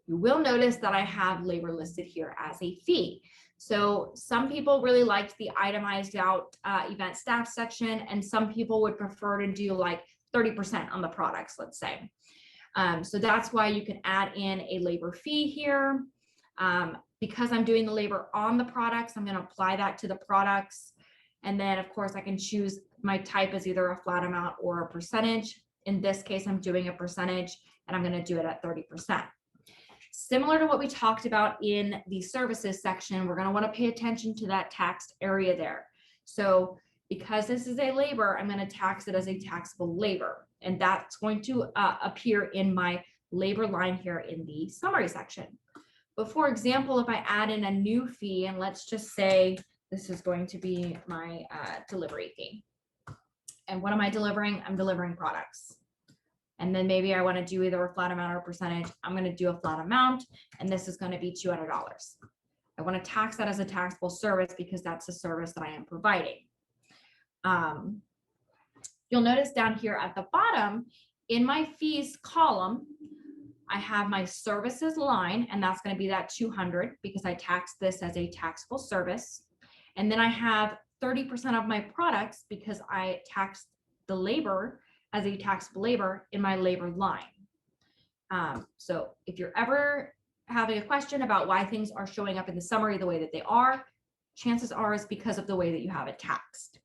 You will notice that I have labor listed here as a fee. So some people really liked the itemized out event staff section, and some people would prefer to do like 30% on the products, let's say. So that's why you can add in a labor fee here. Because I'm doing the labor on the products, I'm going to apply that to the products. And then of course I can choose my type as either a flat amount or a percentage. In this case, I'm doing a percentage and I'm going to do it at 30%. Similar to what we talked about in the services section, we're going to want to pay attention to that taxed area there. So because this is a labor, I'm going to tax it as a taxable labor. And that's going to appear in my labor line here in the summary section. But for example, if I add in a new fee, and let's just say this is going to be my delivery fee. And what am I delivering? I'm delivering products. And then maybe I want to do either a flat amount or a percentage. I'm going to do a flat amount, and this is going to be $200. I want to tax that as a taxable service because that's a service that I am providing. You'll notice down here at the bottom in my fees column, I have my services line, and that's going to be that 200 because I tax this as a taxable service. And then I have 30% of my products because I tax the labor as a taxable labor in my labor line. So if you're ever having a question about why things are showing up in the summary the way that they are, chances are it's because of the way that you have it taxed.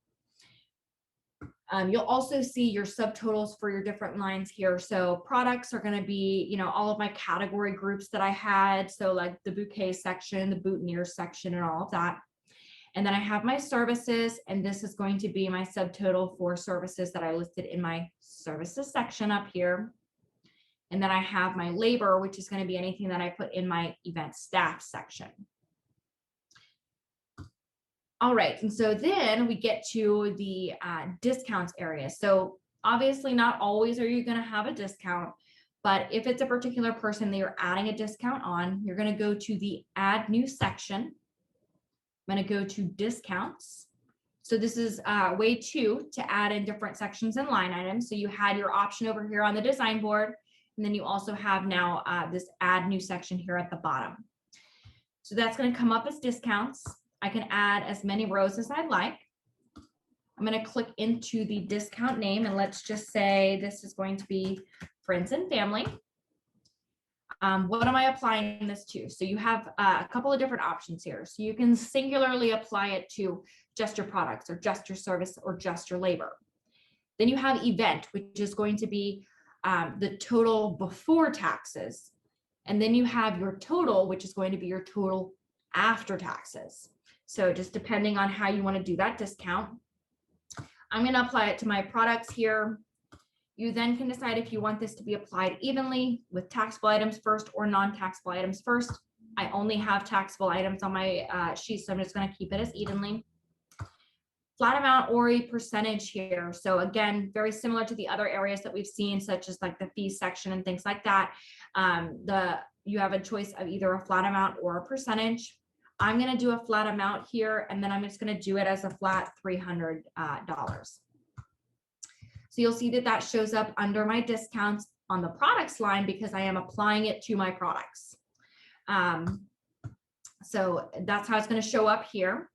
You'll also see your subtotals for your different lines here. So products are going to be, all of my category groups that I had. So like the bouquet section, the boutonniere section, and all of that. And then I have my services, and this is going to be my subtotal for services that I listed in my services section up here. And then I have my labor, which is going to be anything that I put in my event staff section. All right, and so then we get to the discounts area. So obviously not always are you going to have a discount, But if it's a particular person that you're adding a discount on, you're going to go to the add new section. I'm going to go to discounts. So this is way two to add in different sections and line items. So you had your option over here on the design board, and then you also have now this add new section here at the bottom. So that's going to come up as discounts. I can add as many rows as I'd like. I'm going to click into the discount name, and let's just say this is going to be friends and family. What am I applying this to? So you have a couple of different options here. So you can singularly apply it to just your products or just your service or just your labor. Then you have event, which is going to be the total before taxes. And then you have your total, which is going to be your total after taxes. So just depending on how you want to do that discount, I'm going to apply it to my products here. You then can decide if you want this to be applied evenly with taxable items first or non-taxable items first. I only have taxable items on my sheet, so I'm just going to keep it as evenly. Flat amount or a percentage here. So again, very similar to the other areas that we've seen, such as like the fees section and things like that. You have a choice of either a flat amount or a percentage. I'm going to do a flat amount here, and then I'm just going to do it as a flat $300. So you'll see that that shows up under my discounts on the products line because I am applying it to my products. So that's how it's going to show up here.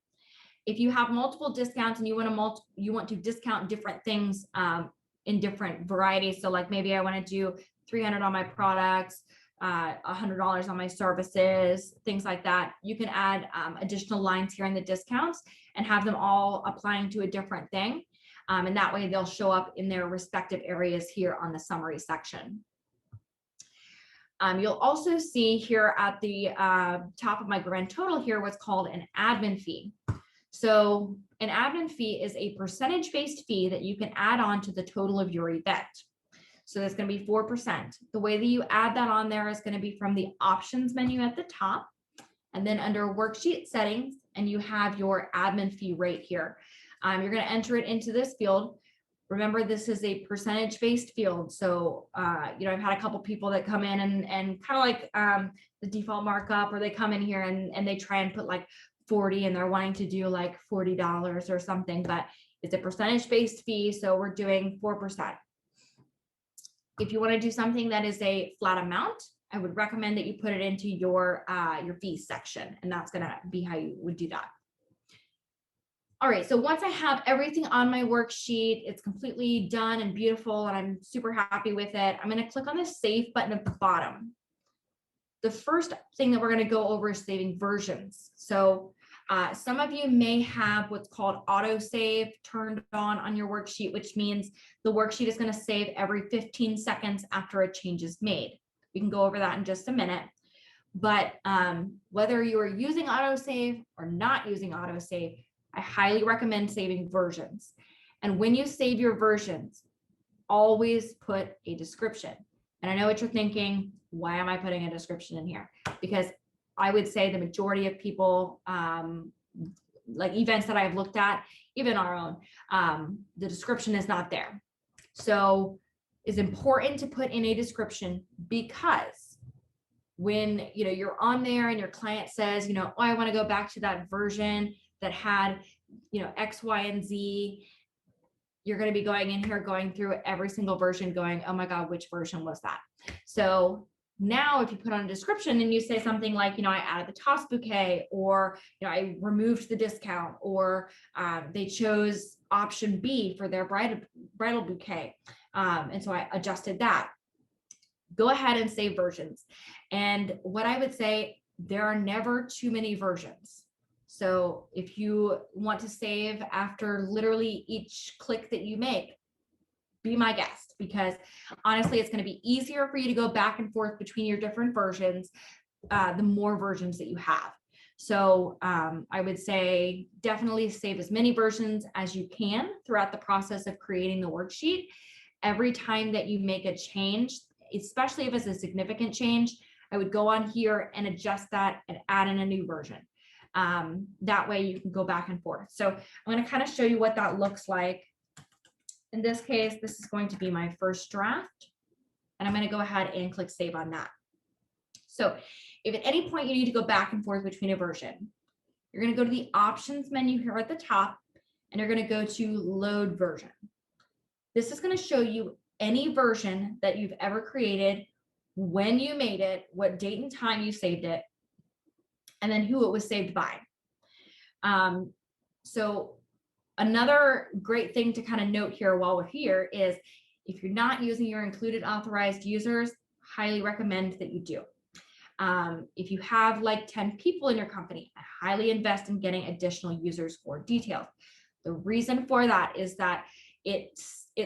If you have multiple discounts and you want to discount different things in different varieties, so like maybe I want to do $300 on my products, $100 on my services, things like that, you can add additional lines here in the discounts and have them all applying to a different thing. And that way they'll show up in their respective areas here on the summary section. You'll also see here at the top of my grand total here what's called an admin fee. So an admin fee is a percentage-based fee that you can add on to the total of your event. So that's going to be 4%. The way that you add that on there is going to be from the options menu at the top, and then under worksheet settings, and you have your admin fee rate here. You're going to enter it into this field. Remember, this is a percentage-based field. So, I've had a couple people that come in and kind of like the default markup, or they come in here and they try and put like 40 and they're wanting to do like $40 or something, but it's a percentage-based fee. So we're doing 4%. If you want to do something that is a flat amount, I would recommend that you put it into your fees section, and that's going to be how you would do that. All right, so once I have everything on my worksheet, it's completely done and beautiful, and I'm super happy with it. I'm going to click on the Save button at the bottom. The first thing that we're going to go over is saving versions. So some of you may have what's called auto save turned on your worksheet, which means the worksheet is going to save every 15 seconds after a change is made. We can go over that in just a minute. But whether you are using auto save or not using auto save, I highly recommend saving versions. And when you save your versions, always put a description. And I know what you're thinking, why am I putting a description in here? Because I would say the majority of people, like events that I've looked at, even our own, the description is not there. So it's important to put in a description, because when you're on there and your client says, oh, I want to go back to that version that had, X, Y, and Z, you're going to be going in here, going through every single version, going, oh my God, which version was that? So now if you put on a description and you say something like, I added the toss bouquet, or, I removed the discount, or they chose option B for their bridal bouquet. And so I adjusted that. Go ahead and save versions. And what I would say, there are never too many versions. So if you want to save after literally each click that you make, be my guest, because honestly, it's going to be easier for you to go back and forth between your different versions, the more versions that you have. So I would say definitely save as many versions as you can throughout the process of creating the worksheet. Every time that you make a change, especially if it's a significant change, I would go on here and adjust that and add in a new version. That way you can go back and forth. So I'm going to kind of show you what that looks like. In this case, this is going to be my first draft. and I'm going to go ahead and click save on that. So if at any point you need to go back and forth between a version, you're going to go to the options menu here at the top, and you're going to go to load version. This is going to show you any version that you've ever created, when you made it, what date and time you saved it, and then who it was saved by. So another great thing to kind of note here while we're here is if you're not using your included authorized users, highly recommend that you do. If you have like 10 people in your company, I highly invest in getting additional users for details. The reason for that is that it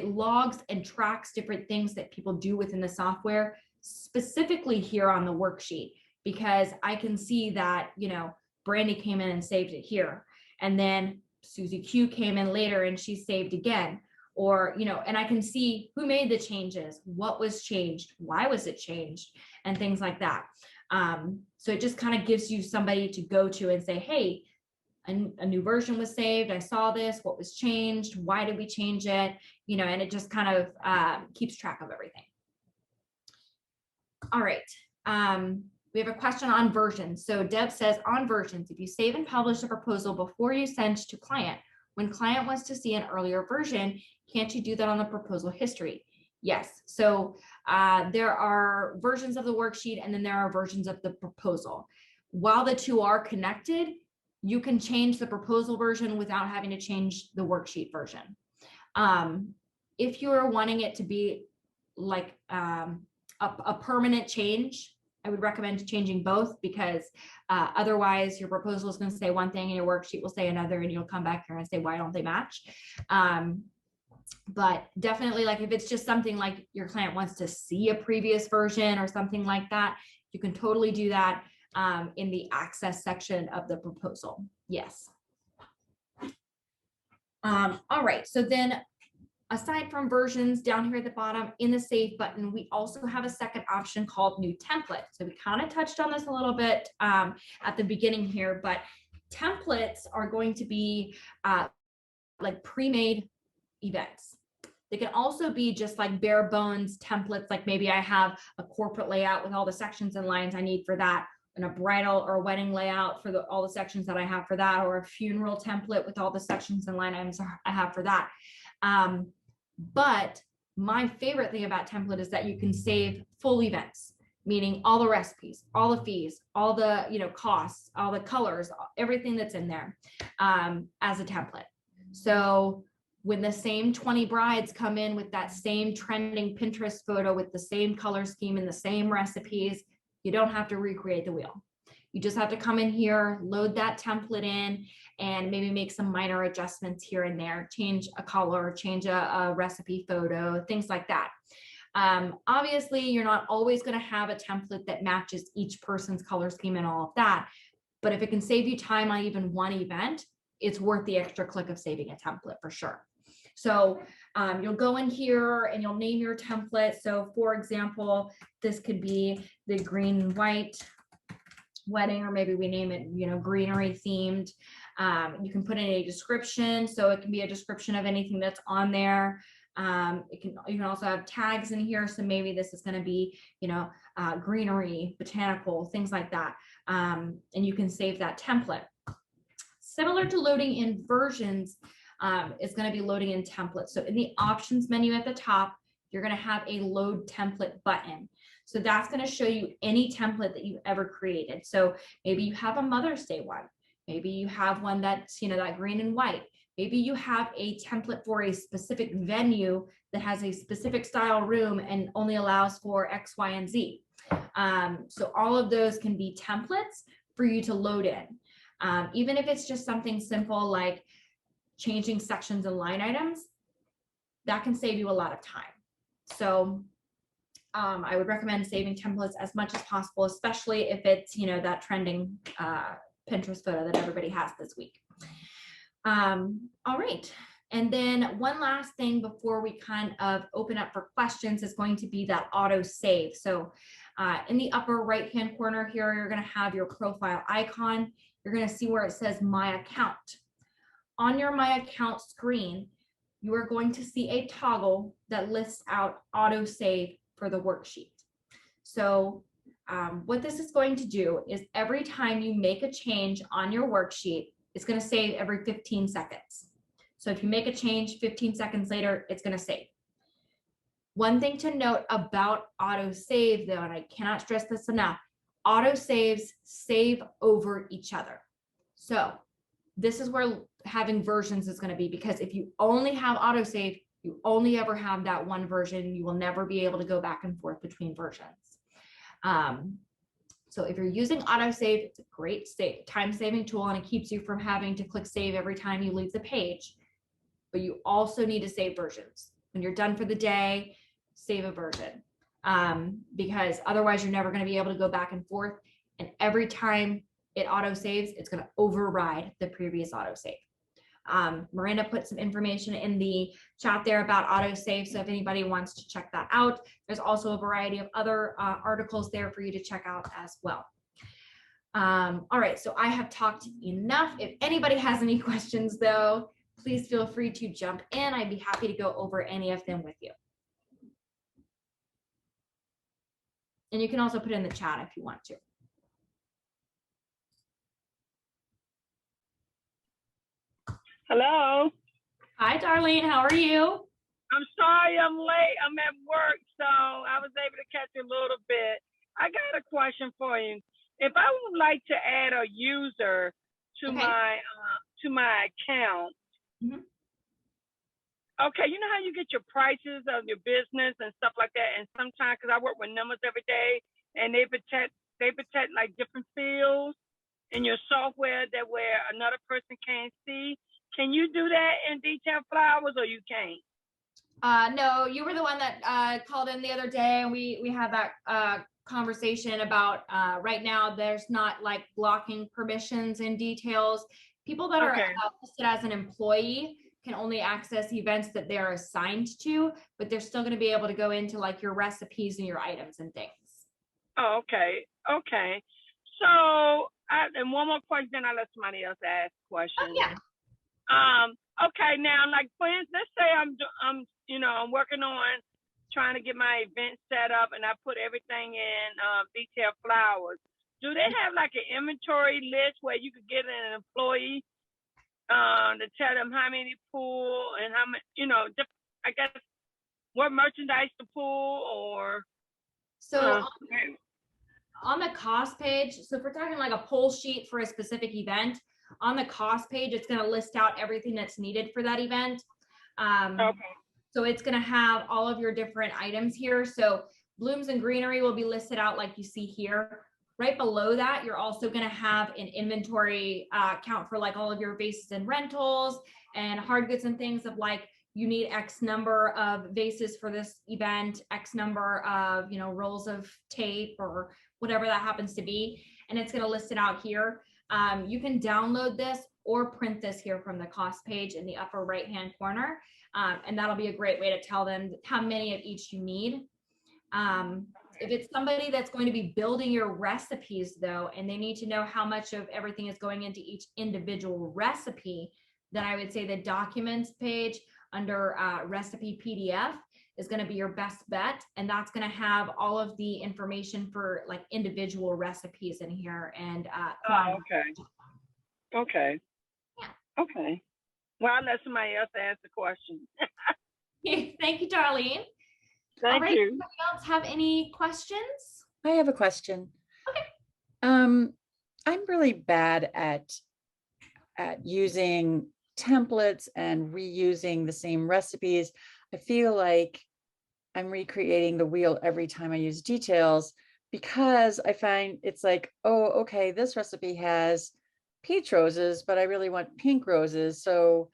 logs and tracks different things that people do within the software, specifically here on the worksheet, because I can see that, you know, Brandy came in and saved it here, and then Susie Q came in later and she saved again, or, you know, and I can see who made the changes, what was changed, why was it changed, and things like that. So it just kind of gives you somebody to go to and say, hey, a new version was saved. I saw this, what was changed? Why did we change it? You know, and it just kind of keeps track of everything. All right. We have a question on versions. So Deb says on versions, if you save and publish a proposal before you send to client, when client wants to see an earlier version, can't you do that on the proposal history? Yes. So there are versions of the worksheet, and then there are versions of the proposal. While the two are connected, you can change the proposal version without having to change the worksheet version. If you're wanting it to be like a permanent change, I would recommend changing both, because otherwise your proposal is going to say one thing and your worksheet will say another, and you'll come back here and say, why don't they match? But definitely, like if it's just something like your client wants to see a previous version or something like that, you can totally do that in the access section of the proposal. Yes. All right. So then aside from versions, down here at the bottom in the save button, we also have a second option called new template. So we kind of touched on this a little bit at the beginning here, but templates are going to be like pre-made events. They can also be just like bare bones templates, like maybe I have a corporate layout with all the sections and lines I need for that, and a bridal or wedding layout for all the sections that I have for that, or a funeral template with all the sections and line items I have for that. But my favorite thing about template is that you can save full events, meaning all the recipes, all the fees, all the, you know, costs, all the colors, everything that's in there as a template. So when the same 20 brides come in with that same trending Pinterest photo with the same color scheme and the same recipes, you don't have to recreate the wheel. You just have to come in here, load that template in, and maybe make some minor adjustments here and there, change a color, change a recipe photo, things like that. Obviously, you're not always going to have a template that matches each person's color scheme and all of that. But if it can save you time on even one event, it's worth the extra click of saving a template for sure. So you'll go in here and you'll name your template. So for example, this could be the green and white wedding, or maybe we name it, you know, greenery themed. You can put in a description. So it can be a description of anything that's on there. You can also have tags in here. So maybe this is going to be, you know, greenery, botanical, things like that. And you can save that template. Similar to loading in versions, is going to be loading in templates. So in the options menu at the top, you're going to have a load template button. So that's going to show you any template that you've ever created. So maybe you have a Mother's Day one. Maybe you have one that's, you know, that green and white. Maybe you have a template for a specific venue that has a specific style room and only allows for X, Y, and Z. So all of those can be templates for you to load in. Even if it's just something simple like changing sections and line items, that can save you a lot of time. So I would recommend saving templates as much as possible, especially if it's, you know, that trending Pinterest photo that everybody has this week. All right. And then one last thing before we kind of open up for questions is going to be that auto save. So in the upper right hand corner here, you're going to have your profile icon. You're going to see where it says My Account. On your My Account screen, you are going to see a toggle that lists out auto save for the worksheet. So what this is going to do is every time you make a change on your worksheet, it's going to save every 15 seconds. So if you make a change 15 seconds later, it's going to save. One thing to note about autosave though, and I cannot stress this enough, autosaves save over each other. So this is where having versions is going to be, because if you only have autosave, you only ever have that one version. You will never be able to go back and forth between versions. So if you're using autosave, it's a great time-saving tool, and it keeps you from having to click save every time you leave the page. But you also need to save versions. When you're done for the day, save a version, because otherwise you're never going to be able to go back and forth. And every time it autosaves, it's going to override the previous autosave. Miranda put some information in the chat there about autosave, so if anybody wants to check that out, there's also a variety of other articles there for you to check out as well. All right, so I have talked enough. If anybody has any questions though, please feel free to jump in. I'd be happy to go over any of them with you. And you can also put it in the chat if you want to. Hello. Hi, Darlene. How are you? I'm sorry I'm late. I'm at work, so I was able to catch a little bit. I got a question for you. If I would like to add a user to my account, okay, you know how you get your prices of your business and stuff like that, and sometimes, because I work with numbers every day, and they protect like different fields in your software that where another person can't see. Can you do that in Detail Flowers, or you can't? No, you were the one that called in the other day, and we had that conversation about right now there's not like blocking permissions in Details. People that are listed as an employee can only access events that they're assigned to, but they're still going to be able to go into like your recipes and your items and things. Oh, okay. Okay. So, and one more question, I'll let somebody else ask questions. Oh, yeah. Okay, now, like, for instance, let's say I'm working on trying to get my event set up, and I put everything in Detail Flowers. Do they have like an inventory list where you could get an employee to tell them how many pull and how many, I guess what merchandise to pull, or so on the cost page, so if we're talking like a pull sheet for a specific event, on the cost page, it's going to list out everything that's needed for that event. So it's going to have all of your different items here. So blooms and greenery will be listed out like you see here. Right below that, you're also going to have an inventory count for like all of your vases and rentals and hard goods and things of like, you need X number of vases for this event, X number of, rolls of tape or whatever that happens to be. And it's going to list it out here. You can download this or print this here from the cost page in the upper right-hand corner. And that'll be a great way to tell them how many of each you need. If it's somebody that's going to be building your recipes though, and they need to know how much of everything is going into each individual recipe, then I would say the documents page under recipe PDF is going to be your best bet. And that's going to have all of the information for like individual recipes in here. And okay. Yeah. Okay. Well, I'll let somebody else ask the question. Thank you, Darlene. Thank you. Anybody else have any questions? I have a question. Okay. I'm really bad at using templates and reusing the same recipes. I feel like I'm recreating the wheel every time I use Details, because I find it's like, oh, okay, this recipe has peach roses, but I really want pink roses. So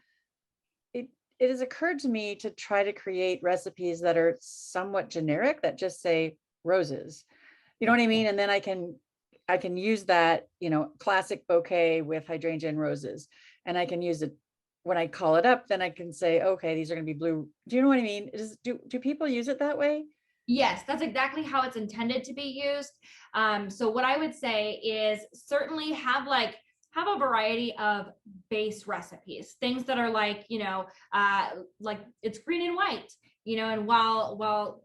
it has occurred to me to try to create recipes that are somewhat generic, that just say roses. You know what I mean? And then I can use that, classic bouquet with hydrangea and roses. And I can use it when I call it up, then I can say, okay, these are going to be blue. Do you know what I mean? Do people use it that way? Yes, that's exactly how it's intended to be used. So what I would say is certainly have a variety of base recipes, things that are like, like it's green and white, and while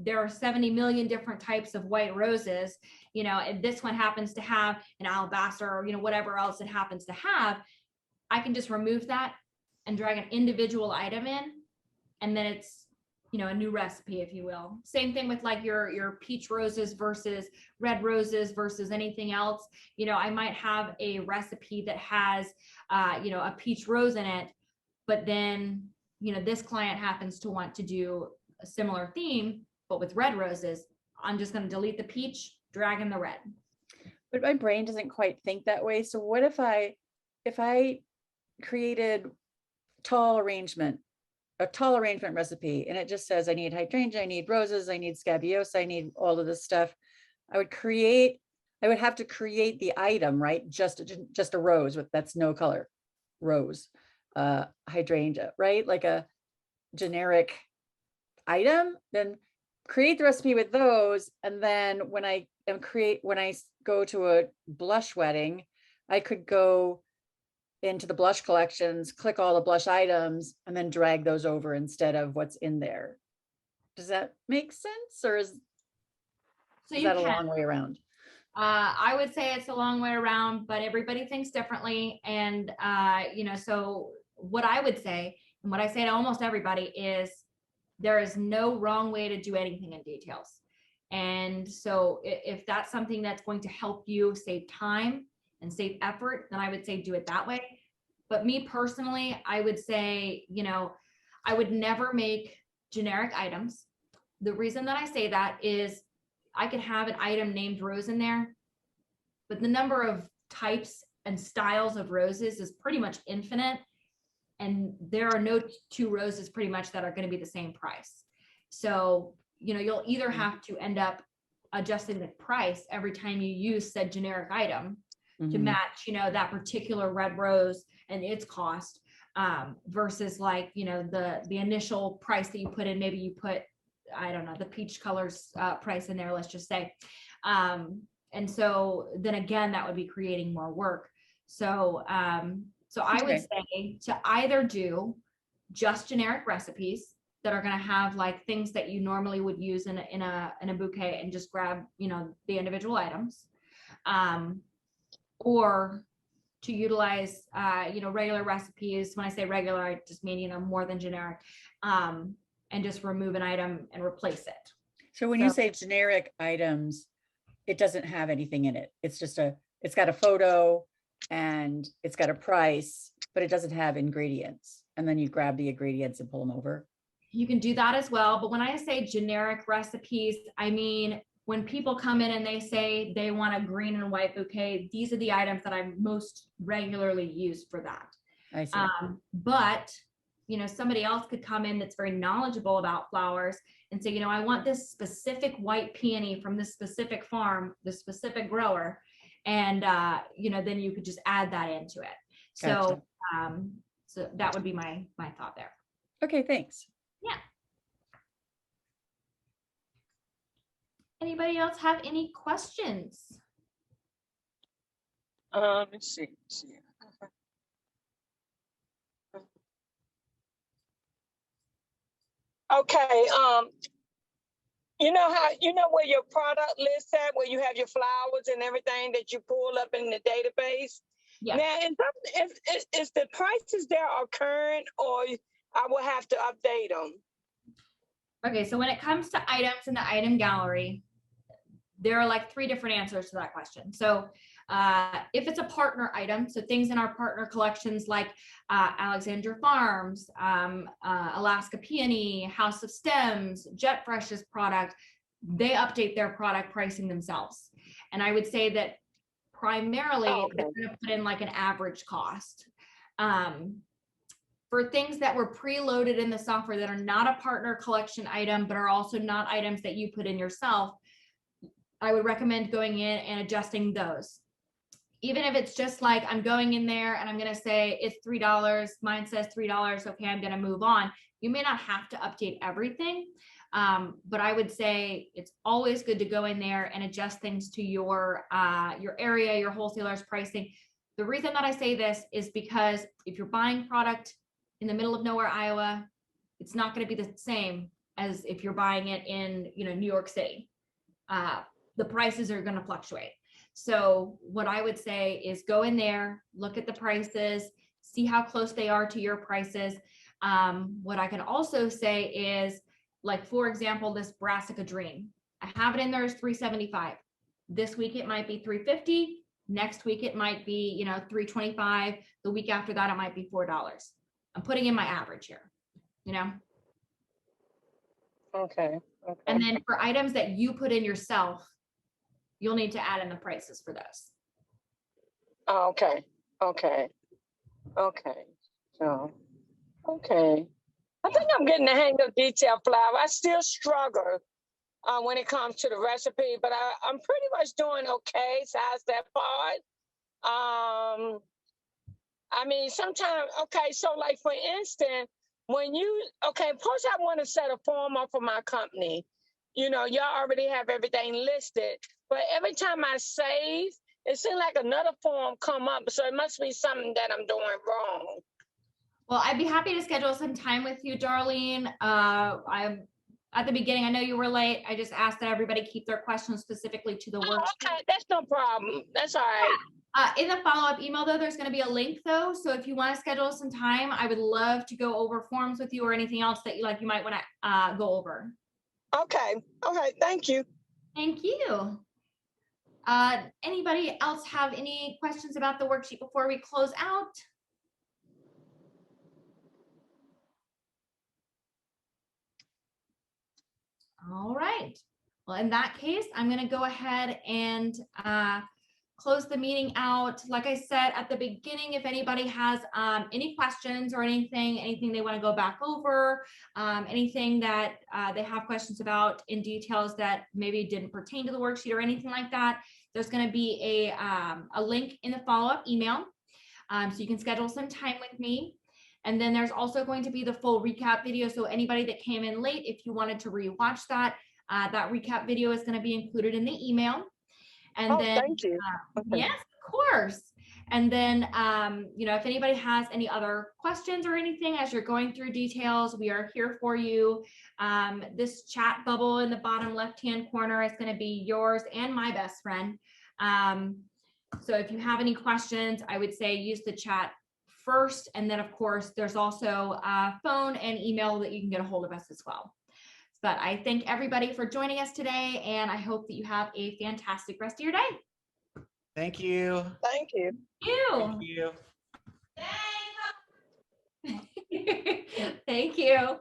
there are 70 million different types of white roses, you know, and this one happens to have an alabaster or, you know, whatever else it happens to have, I can just remove that and drag an individual item in, and then it's, you know, a new recipe, if you will. Same thing with like your peach roses versus red roses versus anything else. You know, I might have a recipe that has, you know, a peach rose in it, but then, you know, this client happens to want to do a similar theme, but with red roses. I'm just going to delete the peach, drag in the red. But my brain doesn't quite think that way. So what if I created a tall arrangement recipe, and it just says I need hydrangea, I need roses, I need scabious, I need all of this stuff. I would have to create the item, right? Just a rose that's no color rose, hydrangea, right? Like a generic item, then create the recipe with those. And then when I go to a blush wedding, I could go into the blush collections, click all the blush items, and then drag those over instead of what's in there. Does that make sense? Or is that a long way around? I would say it's a long way around, but everybody thinks differently. And, you know, so what I would say, and what I say to almost everybody is, there is no wrong way to do anything in details. And so if that's something that's going to help you save time and save effort, then I would say do it that way. But me personally, I would say, you know, I would never make generic items. The reason that I say that is I could have an item named rose in there, but the number of types and styles of roses is pretty much infinite. And there are no two roses pretty much that are going to be the same price. So, you know, you'll either have to end up adjusting the price every time you use said generic item to match, you know, that particular red rose and its cost, versus like, you know, the initial price that you put in, maybe you put, I don't know, the peach colors price in there, let's just say. And so then again, that would be creating more work. So, so I would say to either do just generic recipes that are going to have like things that you normally would use in a bouquet and just grab, you know, the individual items, or to utilize, you know, regular recipes. When I say regular, I just mean, you know, more than generic, and just remove an item and replace it. So when you say generic items, it doesn't have anything in it. It's just it's got a photo and it's got a price, but it doesn't have ingredients. And then you grab the ingredients and pull them over. You can do that as well. But when I say generic recipes, I mean, when people come in and they say they want a green and white bouquet, these are the items that I most regularly use for that. I see. But, you know, somebody else could come in that's very knowledgeable about flowers and say, you know, I want this specific white peony from this specific farm, this specific grower. And, you know, then you could just add that into it. Gotcha. So, so that would be my thought there. Okay, thanks. Yeah. Anybody else have any questions? Let's see. Okay. You know where your product list at, where you have your flowers and everything that you pull up in the database? Yeah. Now, is the prices there are current, or I will have to update them? Okay, so when it comes to items in the item gallery, there are like 3 different answers to that question. So if it's a partner item, so things in our partner collections like Alexandria Farms, Alaska Peony, House of Stems, Jet Fresh's product, they update their product pricing themselves. And I would say that primarily they're going to put in like an average cost. For things that were preloaded in the software that are not a partner collection item, but are also not items that you put in yourself, I would recommend going in and adjusting those. Even if it's just like, I'm going in there and I'm going to say it's $3, mine says $3, okay, I'm going to move on. You may not have to update everything, but I would say it's always good to go in there and adjust things to your area, your wholesaler's pricing. The reason that I say this is because if you're buying product in the middle of nowhere, Iowa, it's not going to be the same as if you're buying it in, New York City. The prices are going to fluctuate. So what I would say is go in there, look at the prices, see how close they are to your prices. What I can also say is, like, for example, this Brassica Dream, I have it in there as $375. This week it might be $350. Next week it might be, $325. The week after that it might be $4. I'm putting in my average here, Okay. And then for items that you put in yourself, you'll need to add in the prices for those. Okay. So, okay. I think I'm getting the hang of detail flower. I still struggle when it comes to the recipe, but I'm pretty much doing okay. Besides that part. I mean, sometimes, okay, so like for instance, suppose I want to set a form up for my company. Y'all already have everything listed, but every time I save, it seems like another form come up. So it must be something that I'm doing wrong. Well, I'd be happy to schedule some time with you, Darlene. I'm at the beginning, I know you were late. I just asked that everybody keep their questions specifically to the worksheet. Okay, that's no problem. That's all right. In the follow-up email, though, there's going to be a link, though. So if you want to schedule some time, I would love to go over forms with you or anything else that you might want to go over. Okay. Thank you. Thank you. Anybody else have any questions about the worksheet before we close out? All right. Well, in that case, I'm going to go ahead and close the meeting out. Like I said at the beginning, if anybody has any questions or anything they want to go back over, anything that they have questions about in details that maybe didn't pertain to the worksheet or anything like that, there's going to be a link in the follow-up email. So you can schedule some time with me. And then there's also going to be the full recap video. So anybody that came in late, if you wanted to rewatch that, that recap video is going to be included in the email. And then, thank you. Yes, of course. And then, if anybody has any other questions or anything as you're going through details, we are here for you. This chat bubble in the bottom left-hand corner is going to be yours and my best friend. So if you have any questions, I would say use the chat first. And then, of course, there's also phone and email that you can get a hold of us as well. But I thank everybody for joining us today, and I hope that you have a fantastic rest of your day. Thank you. Thank you. Thank you. Thank you.